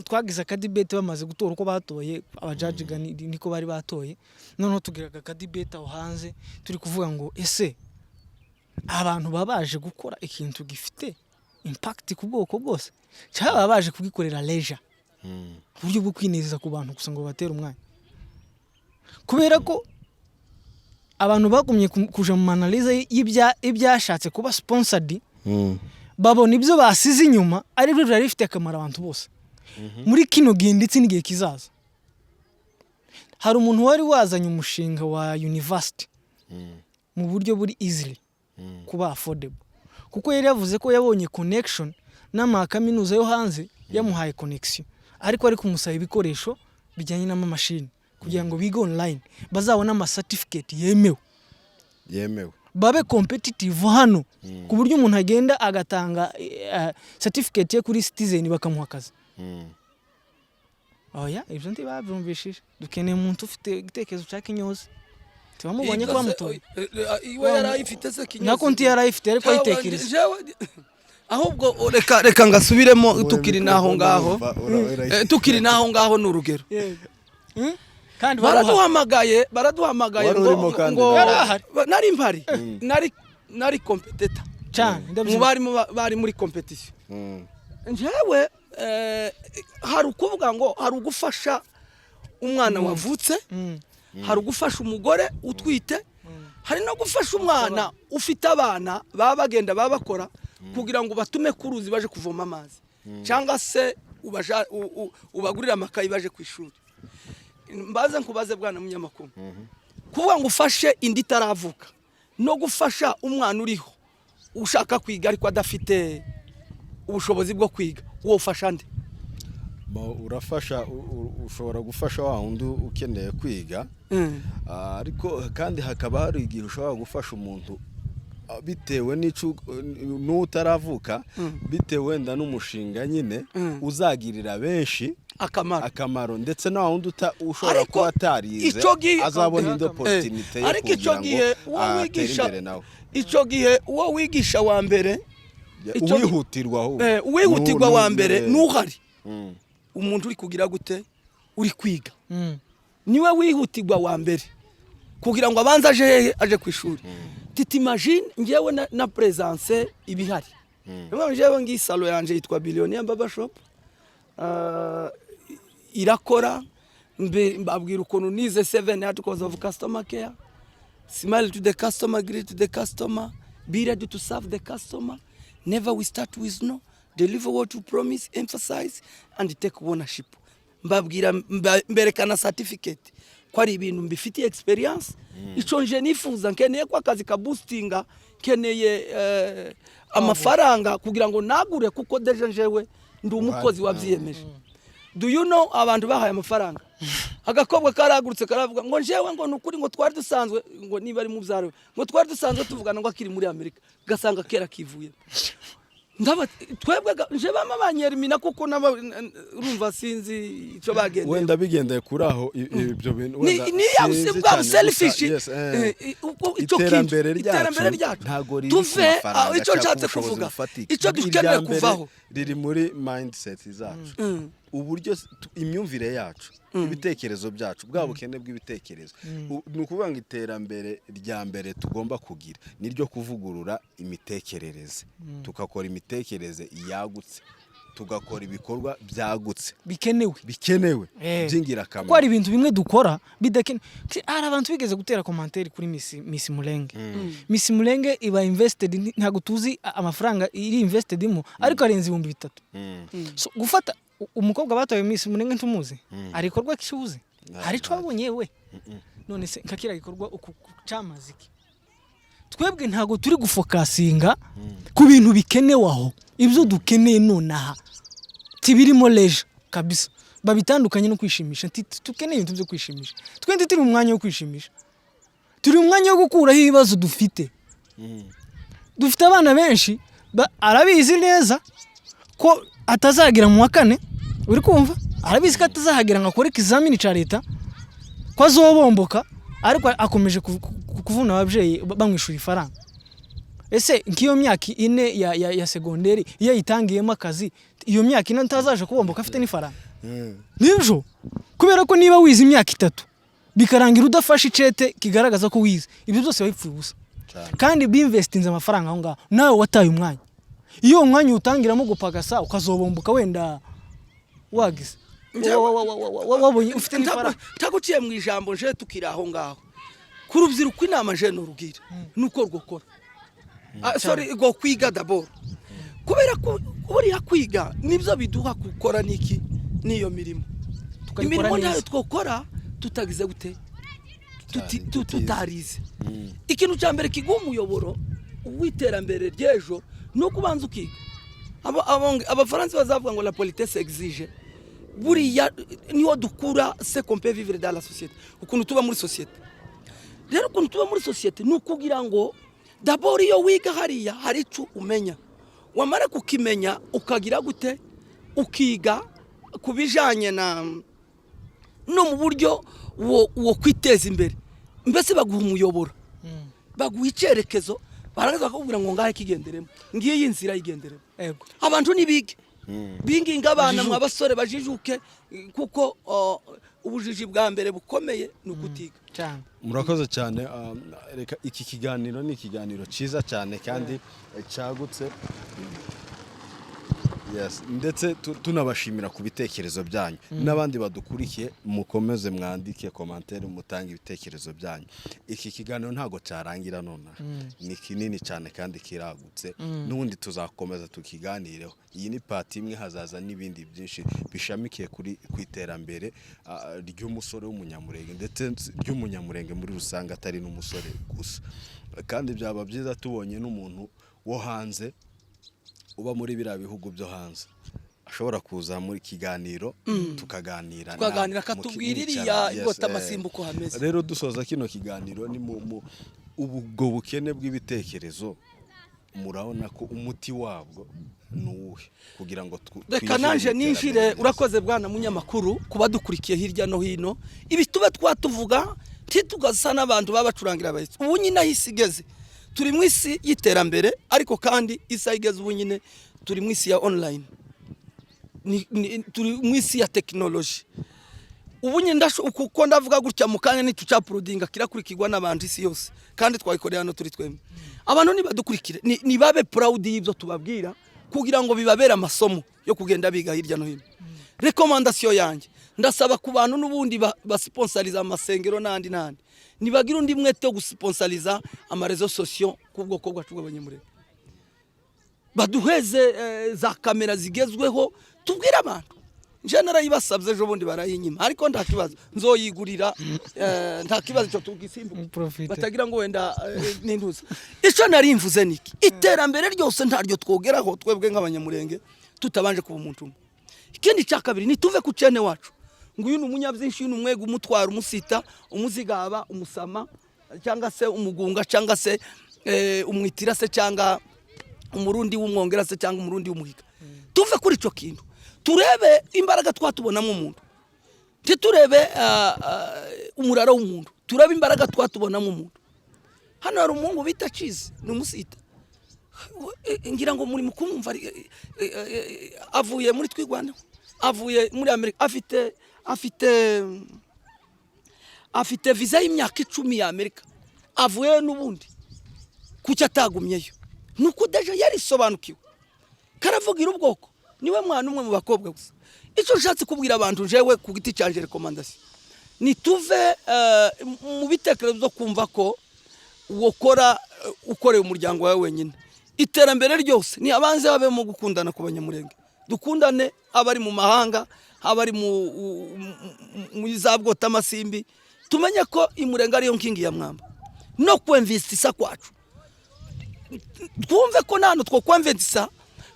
twagize akadibete bamaze gutora uko batoye abajajiga niko bari batoye noneho tugiraga akadibete aho hanze turi kuvuga ngo ese abantu babaje gukora ikintu gifite impact ku bwoko bwose cyaba babaje kugikorera leisure uburyo bwo kwinezeza ku bantu gusa ngo batere umwanya kubera ko abantu bagumye kuja mu analyse ibyashatse kuba sponsored babona ibyo basize inyuma ari byo byari bifite akamaro abantu bose muri kino gihe ndetse n'igihe kizaza. Hari umuntu wari wazanye umushinga wa university mu buryo buri easily kuba affordable kuko yari yavuze ko yabonye connection n'amakaminuza yo hanze yamuhaye connection ariko ari kumusaba ibikoresho bijyanye n'amamashini kugira ngo bige online bazabona ama certificate yemewe babe competitive hano ku buryo umuntu agenda agatanga certificate ye kuri Citizen bakamuha akazi. Oya ibyo ndi babyumvishije dukeneye umuntu ufite igitekerezo cya kinyozi tubamubonye kwa mutoye iwe yarayifite se kinyozi nako nti yarayifite ariko ayitekereza ahubwo reka ngasubiremo tukiri naho ngaho n'urugero kandi baraduhamagaye ngo nari mpari nari competitor cyane bari muri competition njyewe hari ukuvuga ngo hari ugufasha umwana wavutse hari ugufasha umugore utwite hari no gufasha umwana ufite abana baba bagenda babakora kugira ngo batume kuruzi baje kuvoma amazi cyangwa se ubagurira amakayi baje ku ishuri. Mbaze nkubaze bwana munyamakuru kuvuga ngo ufashe indi taravuka no gufasha umwana uriho ushaka kwiga ariko adafite ubushobozi bwo kwiga wowe ufasha nde? Urafasha ushobora gufasha wa wundi ukeneye kwiga ariko kandi hakaba hari igihe ushobora gufasha umuntu bitewe n'utaravuka bitewe wenda n'umushinga nyine uzagirira benshi akamaro ndetse na wundi ushobora kuba atarize azabona indi opportunity yo kugira ngo atere imbere nawe. Icyo gihe uwo wigisha wa mbere uwihutirwa wa mbere n'uhari umuntu uri kugira gute uri kwiga niwe wihutirwa wa mbere kugira ngo abanze aje ku ishuri. Imagine ngewe na presence ibihari ngewe ngi salo yanje yitwa Billionaire Baba Shop irakora mbabwira ukuntu nize 7 articles of customer care, smile to the customer, greet to the customer, be ready to serve the customer, never we start with no, deliver what you promise, emphasize and take ownership. Mbabwira mberekana certificate ko ari ibintu mbifitiye experience ico nje nifuza nkeneye kwa kazi ka boostinga keneye amafaranga kugira ngo nagure kuko deje njewe ndi umukozi wabyiyemeje. Do you know abantu bahaye amafaranga agakobwa karagurutse karavuga ngo njewe ngo nukuri ngo twari dusanzwe ngo niba ari mu byaro ngo twari dusanzwe tuvugana ngo akiri muri Amerika gasanga kera kivuye ndaba twebwe nje bama banyerimina kuko urumva sinzi ico bagende wenda bigendeye kuri aho ibyo bintu wenda ni yabusebwa selfish iterambere ryacu ntago riri tuve ico nshatse kuvuga ico dukeneye kuvaho riri muri mindset zacu uburyo imyumvire yacu ibitekerezo byacu bwa bukene bw'ibitekerezo nukuvuga ngo iterambere rya mbere tugomba kugira niryo kuvugurura imitekerereze tukakora imitekerereze yagutse tugakora ibikorwa byagutse bikenewe by'ingirakamaro ko ari ibintu bimwe dukora bidakene. Ari abantu bigeze gutera commentaire kuri Miss Mulenge. Miss Mulenge iba invested ntago tuzi amafaranga iri invested mu ariko arenze 3,000. So gufata umukobwa bataye Miss Mulenge ntumuzi arikorwa kishuze hari cyo abonye we none se kakira gikorwa ucamaziki twebwe ntago turi gufokasinga ku bintu bikenewe aho ibyo dukeneye nonaha tibirimo leje kabisa babitandukanye no kwishimisha tukeneye ibintu byo kwishimisha twende turi mu mwanya wo kwishimisha turi mu mwanya wo gukuraho ibibazo dufite abana benshi arabizi neza ko atazagira mu wa kane uri kumva arabizi ko atazahagira ngo akore ikizamini ca leta ko azobomboka ariko akomeje kuvuna ababyeyi bamwishura ifaranga ese nk'iyo myaka ine ya segonderi iyo yitangiyemo akazi iyo myaka ine ntazaje kubomboka afite n'ifaranga nibyo kubera ko niba wize imyaka 3 bikarangira udafashe icete kigaragaza ko wize ibyo byose bipfuye ubusa kandi binvestinze amafaranga aho ngaho nawe wataye umwanya iyo umwanya utangiramo gupagasa ukazobomboka wenda wagize wabonye ufite n'ifaranga taguciye mu ijambo nje tukira aho ngaho kurubyiruko inama je no rugira nuko rwokora sorry go kwiga d'abord kubera ko buriya kwiga nibyo biduha gukora niki niyo mirimo imirimo nayo twokora tutagize gute tutarize ikintu cya mbere kiguha umuyoboro w'iterambere ry'ejo no kubanza ukiga abafaransa bazavuga ngo la politesse exige buriya niho dukura ce qu'on peut vivre dans la société ukuntu tuba muri société rero ukuntu tuba muri société nukugira ngo d'abord iyo wiga hariya hari cyo umenya wamara kukimenya ukagira gute ukiga kubijanye no mu buryo wo kwiteza imbere mbese baguha umuyoboro baguha icyerekezo barangiza bakubwira ngo ngahe kigenderemo ngiye inzira yigenderemo abantu nibige binginga abana mu abasore bajijuke kuko ubujiji bwa mbere bukomeye n'ukutiga murakoze cyane reka iki kiganiro ni ikiganiro cyiza cyane kandi cyagutse yes ndetse tunabashimira ku bitekerezo byanyu n'abandi badukurikiye mukomeze mwandike commentaire mutanga ibitekerezo byanyu iki kiganiro ntago cyarangira none ni kinini cyane kandi kiragutse n'ubundi tuzakomeza tukiganireho iyi ni part imwe hazaza n'ibindi byinshi bishamikiye kuri kwiterambere ry'umusore w'umunyamurenge ndetse ry'umunyamurenge muri rusanga atari n'umusore gusa kandi byaba byiza tubonye n'umuntu wo hanze uba muri bira bihugu byo hanze ashobora kuza muri kiganiro tukaganira katubwiririya igota masimbuko hameze rero dusoza kino kiganiro ni ubwo bukene bw'ibitekerezo murabona ko umuti wabwo nuwe kugira ngo reka nanje ninjire urakoze bwana munyamakuru kuba dukurikiye hirya no hino ibi tuba twatuvuga titugasa n'abantu babacurangira abayitsi ubu nyina hisigeze turi mu isi y'iterambere ariko kandi isayigeze ubu nyine turi mu isi ya online turi mu isi ya technology ubu nyine uko ndavuga gutya mu kanya nitucaprudinga kirakurikirwa n'abantu isi yose kandi twayikorera hano turi twemwe abantu nibadukurikire ni babe proud y'ibyo tubabwira kugira ngo bibabere amasomo yo kugenda biga hirya no hino recommandation yanjye ndasaba ku bantu n'ubundi basponsoriza amasengero nandi nibagira undi mwete wo gusponsoriza amarezo sociaux kubwoko bwacu bw'abanyamurenge baduheze za kamera zigezweho tubwira abantu general yibasabye ejo bundi barayinyima ariko nta kibazo nzoyigurira nta kibazo cyo tugisimbuka batagira ngo wenda nintuza ico nari mvuze niki iterambere ryose ntaryo twogeraho twebwe nk'abanyamurenge tutabanje kuba umuntu ikindi cya kabiri nituve ku cene wacu ngo uyu n'umunyabyinshi uyu n'umwego umutwara umusita umuzigaba umusama cyangwa se umugunga cyangwa se umwitira se cyangwa umurundi w'umwongera se cyangwa umurundi w'umuhiga tuve kuri ico kintu turebe imbaraga twatubonamo umuntu titurebe umuraro w'umuntu turebe imbaraga twatubonamo umuntu hano hari umungu bita cheese n'umusita ngira ngo muri mukumva avuye muri twigwana avuye muri Amerika afite visa y'imyaka 10 ya Amerika avuye n'ubundi kuki atagumyeyo nuko deje yari sobanukiwe karavugira ubwoko niwe mwana umwe mu bakobwa gusa icyo nshatse kubwira abantu jewe ku giti cyanje recommandation nituve mu bitekerezo byo kumva ko wokora ukoreye umuryango wawe wenyine iterambere ryose ni abanze babe mu gukundana ku banyamurenge dukundane abari mu mahanga abari mu zabwota amasimbi tumenye ko imurenge ariyo nkingi ya mwamba no kwinvestisa kwacu twumve ko nano two kwinvestisa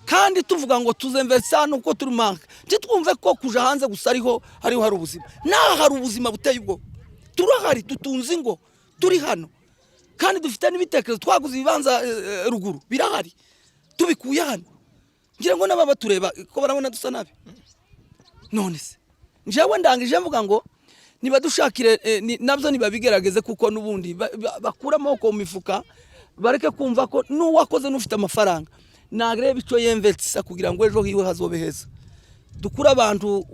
kandi tuvuga ngo tuzemvesa nuko turi manka twumve ko kuja hanze gusa ariho hari ubuzima hari ubuzima buteye ubwo turahari tutunze ngo turi hano kandi dufite n'ibitekerezo twaguze ibibanza ruguru birahari tubikuye hano ngira ngo naba batureba ko barabona dusa nabi none se njewe ndangije mvuga ngo niba dushakire nabyo nibabigerageze kuko nubundi bakura amoko mu mifuka bareke kumva ko n'uwakoze n'ufite amafaranga nagreba ico yemvetsa kugira ngo ejo hiwe hazobe heza. Dukura abantu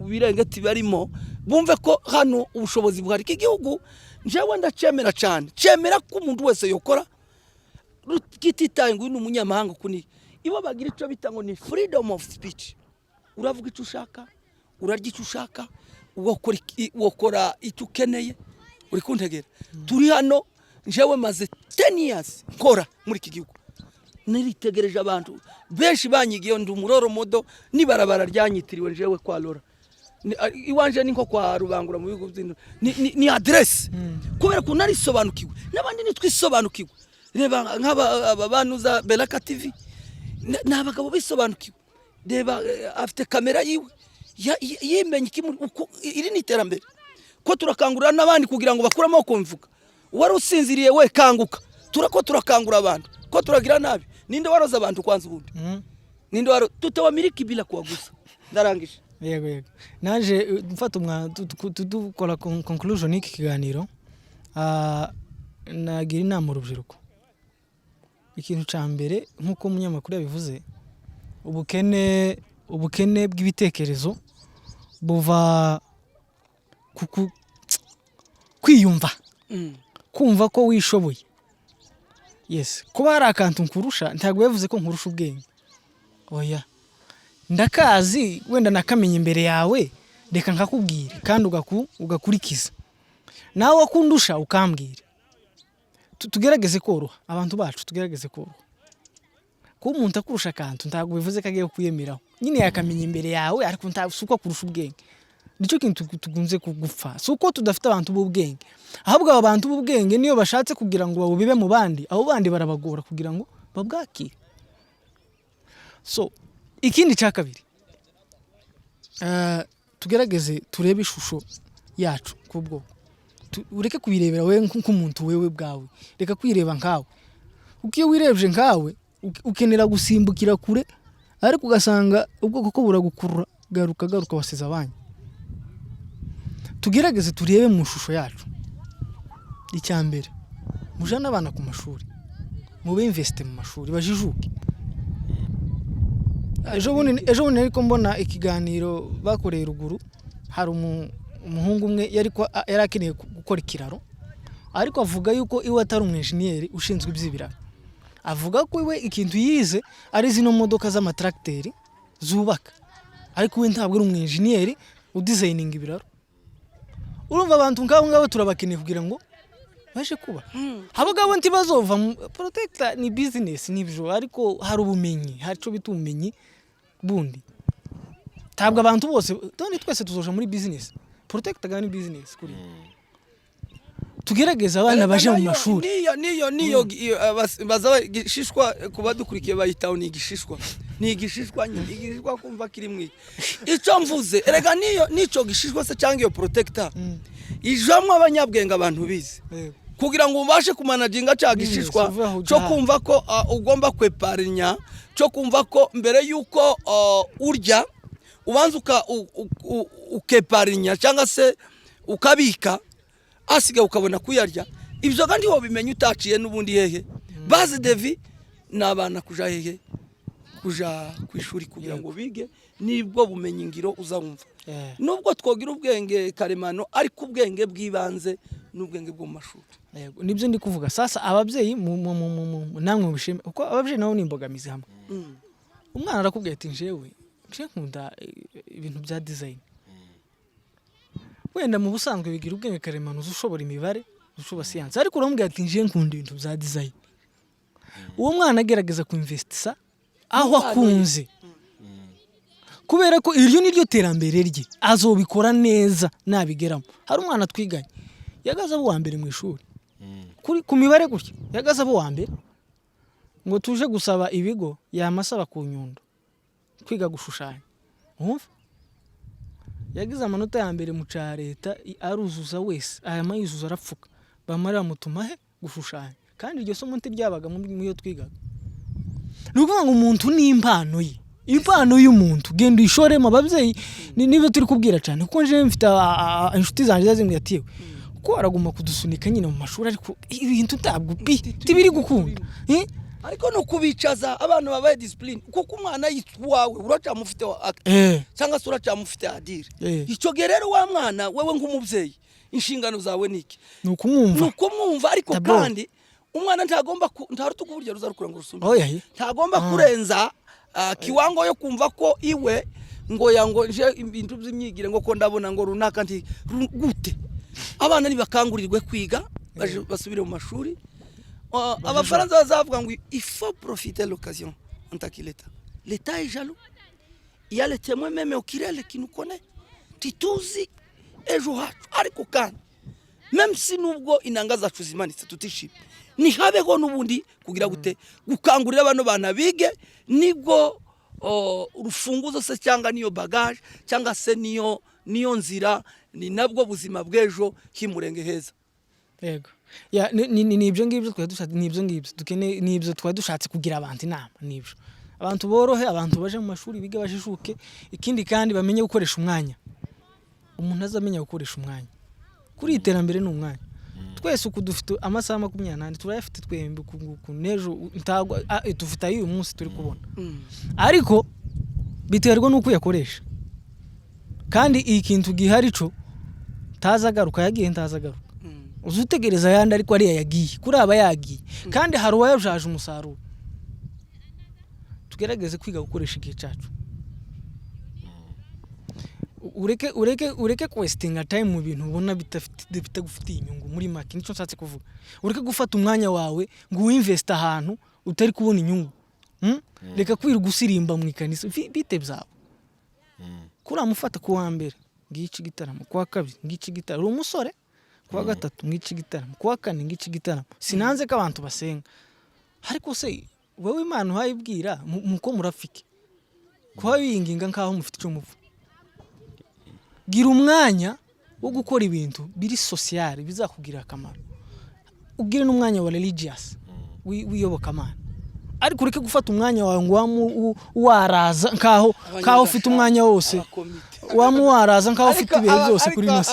birengeti barimo bumve ko hano ubushobozi buhari k'igihugu. Njewe ndacemera cyane, cemera ko umuntu wese yokora kititaye ngo ni umunyamahanga kuni ibo bagira ico bita ngo ni freedom of speech. Uravuga icyo ushaka, urarya icyo ushaka, wokora icyo ukeneye, uri kuntegera. Turi hano njewe maze 10 years nkora muri iki gihugu, niritegereje abantu benshi banyigiye ndi umuroro modo nibarabara ryanyitiriwe njewe kwa Lora iwanje ninko kwa Rubangura mu bigo by'ino ni address kubera ko narisobanukiwe n'abandi nitwisobanukiwe. Reba nk'aba banuza Belaka TV n'abagabo bisobanukiwe, reba afite kamera yiwe yimenye iri ni iterambere ko turakangurira n'abandi kugira ngo bakuramo ko mvuga. Wari usinziriye we kanguka, turakangura abantu ko turagira nabi. Ninde waroza abantu kwanza ubundi? Ninde waro tutawamiliki bila kuwagusa. Ndarangije. Yego. Naje mfata tudukora conclusion y'iki kiganiro. Nagira inama urubyiruko. Ikintu ca mbere nkuko umunyamakuru yabivuze, ubukene bw'ibitekerezo buva kwiyumva. Kumva ko wishoboye. Yes, kuba hari akantu nkurusha ntabwo yavuze ko nkurusha ubwenge. Oya, ndakazi wenda nakamenye imbere yawe, reka nkakubwira kandi ugakurikiza. Nawe wakundusha ukambwira. Tugerageze koroha, abantu bacu tugerageze koroha. Ko umuntu akurusha akantu ntabwo bivuze ko agiye kuyemeraho. Nyine yakamenye imbere yawe ariko ntabwo kurusha ubwenge. Nico kintu tugunze kugupfa. Suko tudafite abantu b'ubwenge. Ahubwo abantu b'ubwenge niyo bashatse kugira ngo babubibe mu bandi, abo bandi barabagora kugira ngo babwakire. So, ikindi cya kabiri. Tugerageze turebe ishusho yacu kubwo. Ureke kubirebera we nk'umuntu wewe bwawe. Reka kwireba nkawe. Ukiyo wirebje nkawe, ukenera gusimbukira kure, ariko ugasanga ubwo koko buragukurura, garuka wasize abanye. Tugerageze turebe mu shusho yacu. Icyambere, mujana abana ku mashuri, mube investe mu mashuri bajijuke. Ejo bundi ariko mbona ikiganiro bakoreye ruguru, hari umuhungu umwe yarakeneye gukora ikiraro, ariko avuga yuko iwe atari umwenjeniyeri ushinzwe iby'ibiraro. Avuga ko iwe ikintu yize ari zino modoka z'amatrakteri zubaka, ariko we ntabwo ari umwenjeniyeri udesigning ibiraro. Urumva abantu ngabo turabakeneye kugira ngo bashe kuba. Abagabo ntibazova protector ni business nibyo, ariko hari ubumenyi, hari cyo bitumenyi bundi. Tabwa abantu bose toni twese tuzoja muri business. Protector gani business kuri. Tugerageza abana baje mu mashuri. Niyo baza gishishwa kuba dukurikiye bayitaho ni gishishwa. Ni igishishwa kumva kiri mwi. Ico mvuze erega nico gishishwa se cyangwa iyo protector. Ijamwe abanyabwenga abantu bize. Kugira ngo ubashe kumanaginga cya gishishwa cyo kumva ko ugomba kweparinya, cyo kumva ko mbere yuko urya ubanza ukeparinya cyangwa se ukabika asiga ukabona kuyarya. Ibyo kandi ho bimenye utaciye n'ubundi hehe. Base devi nabana kuja hehe, kuja kwishuri kugira ngo bige nibwo bumenyi ngiro uzawumva. Nubwo twogira ubwenge karemano ariko ubwenge bw'ibanze n'ubwenge bwo mashuri. Yego nibyo ndi kuvuga. Sasa ababyeyi namwe bishime uko ababyeyi nabo nimbogamizi hamwe. Umwana arakubwiye ati njewe nkunda ibintu bya design. Wenda mu busanzwe bigira ubwenge karemano ushobora imibare, ushobora science, ariko uramubwira ati nje nkunda ibintu bya design. Uwo mwana agerageza kuinvestisa aho akunze. Kubera ko iryo niryo terambere rye, azobikora neza nabigeramo. Hari umwana twiganye yagaza abo wa mbere mu ishuri. Kuri ku mibare gutya yagaza abo wa mbere ngo tuje gusaba ibigo yamasaba ku Nyundo kwiga gushushanya. Yagize amanota ya mbere mu ca leta aruzuza wese, aya mayuzuza arapfuka. Bamara mutuma he gushushanya. Kandi iryo somo ntiryabaga mu yo twigaga. Nukuvuga ngo umuntu ni impano ye. Impano y'umuntu genda ishoremo ababyeyi niba turi kubwira cyane kuko nje mfite inshuti zanje zazimbye atiwe kuko araguma kudusunika nyine mu mashuri ariko ibintu ntabwo tibiri gukunda ariko no kubicaza abantu babaye discipline kuko umwana yitwawe uracamufite cyangwa se uracamufite adire icyo gerero wa mwana wewe nk'umubyeyi inshingano zawe niki nukumwumva ariko kandi umwana ntagomba ntarutuko buryo ruzarukura ngo rusumbe ntagomba kurenza kiwango yo kumva ko iwe ngo yango nje ibintu by'imyigire ngo ko ndabona ngo runaka nti gute abana nibakangurirwe kwiga basubire mu mashuri abafaransa bazavuga ngo il faut profiter l'occasion en tant que l'état est jaloux il y a les témoins même au kirele qui nous connaît tituzi ejo hacu ariko kandi même si nubwo inanga zacu zimanitse tutishimye ni habeho nubundi kugira gute gukangurira abantu bana bige nibwo urufunguzo se cyangwa niyo bagage cyangwa se niyo nzira ni nabwo buzima bw'ejo himurenge heza yego ya ni ibyo ngibyo twadushatse nibyo ngibyo dukeneye nibyo twadushatse kugira abantu inama nibyo abantu borohe abantu baje mu mashuri biga bashishuke ikindi kandi bamenye gukoresha umwanya umuntu azamenya gukoresha umwanya kuri iterambere ni umwanya twese uko dufite amasaha 28 turayafite twembe ku nejo ntagwa dufite uyu munsi turi kubona ariko biterwa nuko yakoresha kandi ikintu gihari cyo tazagaruka yagiye ntazagaruka uzutegereza yandi ariko ari yagiye kuri aba yagiye kandi hari uwayajaje umusaruro tugerageze kwiga gukoresha igihe cyacu ureke wastinga time mu bintu ubona bitagufitiye inyungu muri make nico nsatse kuvuga ureke gufata umwanya wawe ngo uinvest ahantu utari kubona inyungu reka kwira gusirimba mu ikanisa bite byawe kuri amufata ku wa mbere ngici gitaramo kwa kabiri ngici gitaramo umusore kwa gatatu ngici gitaramo kwa kane ngici gitaramo sinanze ko abantu basenga ariko se wowe Imana uhayibwira muko murafike kwa yinginga nkaho mufite cyo muvu gira umwanya wo gukora ibintu biri social bizakugira akamaro ugire n'umwanya wa religious wiyoboka Imana ariko ureke gufata umwanya wawe ngo waraza nkaho ufite umwanya wose waraza nkaho ufite ibihe byose kuri nose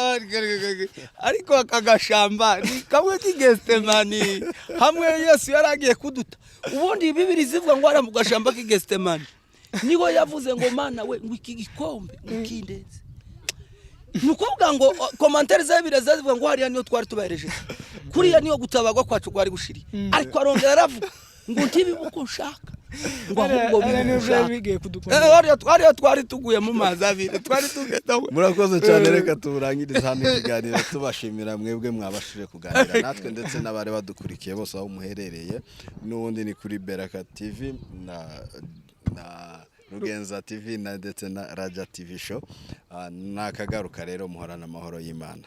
ariko akagashamba ni kamwe k'Getsemani hamwe Yesu yaragiye kuduta ubundi Bibiri zivuga ngo ara mu gashamba k'Getsemani niho yavuze ngo Mana we ngo iki gikombe mukindeze nukuvuga ngo commentaire z'Abibiri zivuga ngo hariya niyo twari tubahereje kuriya niyo gutabagwa kwacu gwari gushiri ariko arongera aravuga ngo ntibibuko nshaka ngo ahubwo bigiye kudukunda twari tuguye mu mazi abiri twari tugetaho murakoze cyane reka turangiriza hano ikiganiro tubashimira mwebwe mwabashije kuganira natwe ndetse n'abari badukurikiye bose aho muherereye n'ubundi ni kuri Beraka TV na Rugenza TV na ndetse na Raja TV show nakagaruka rero muhorana amahoro y'Imana.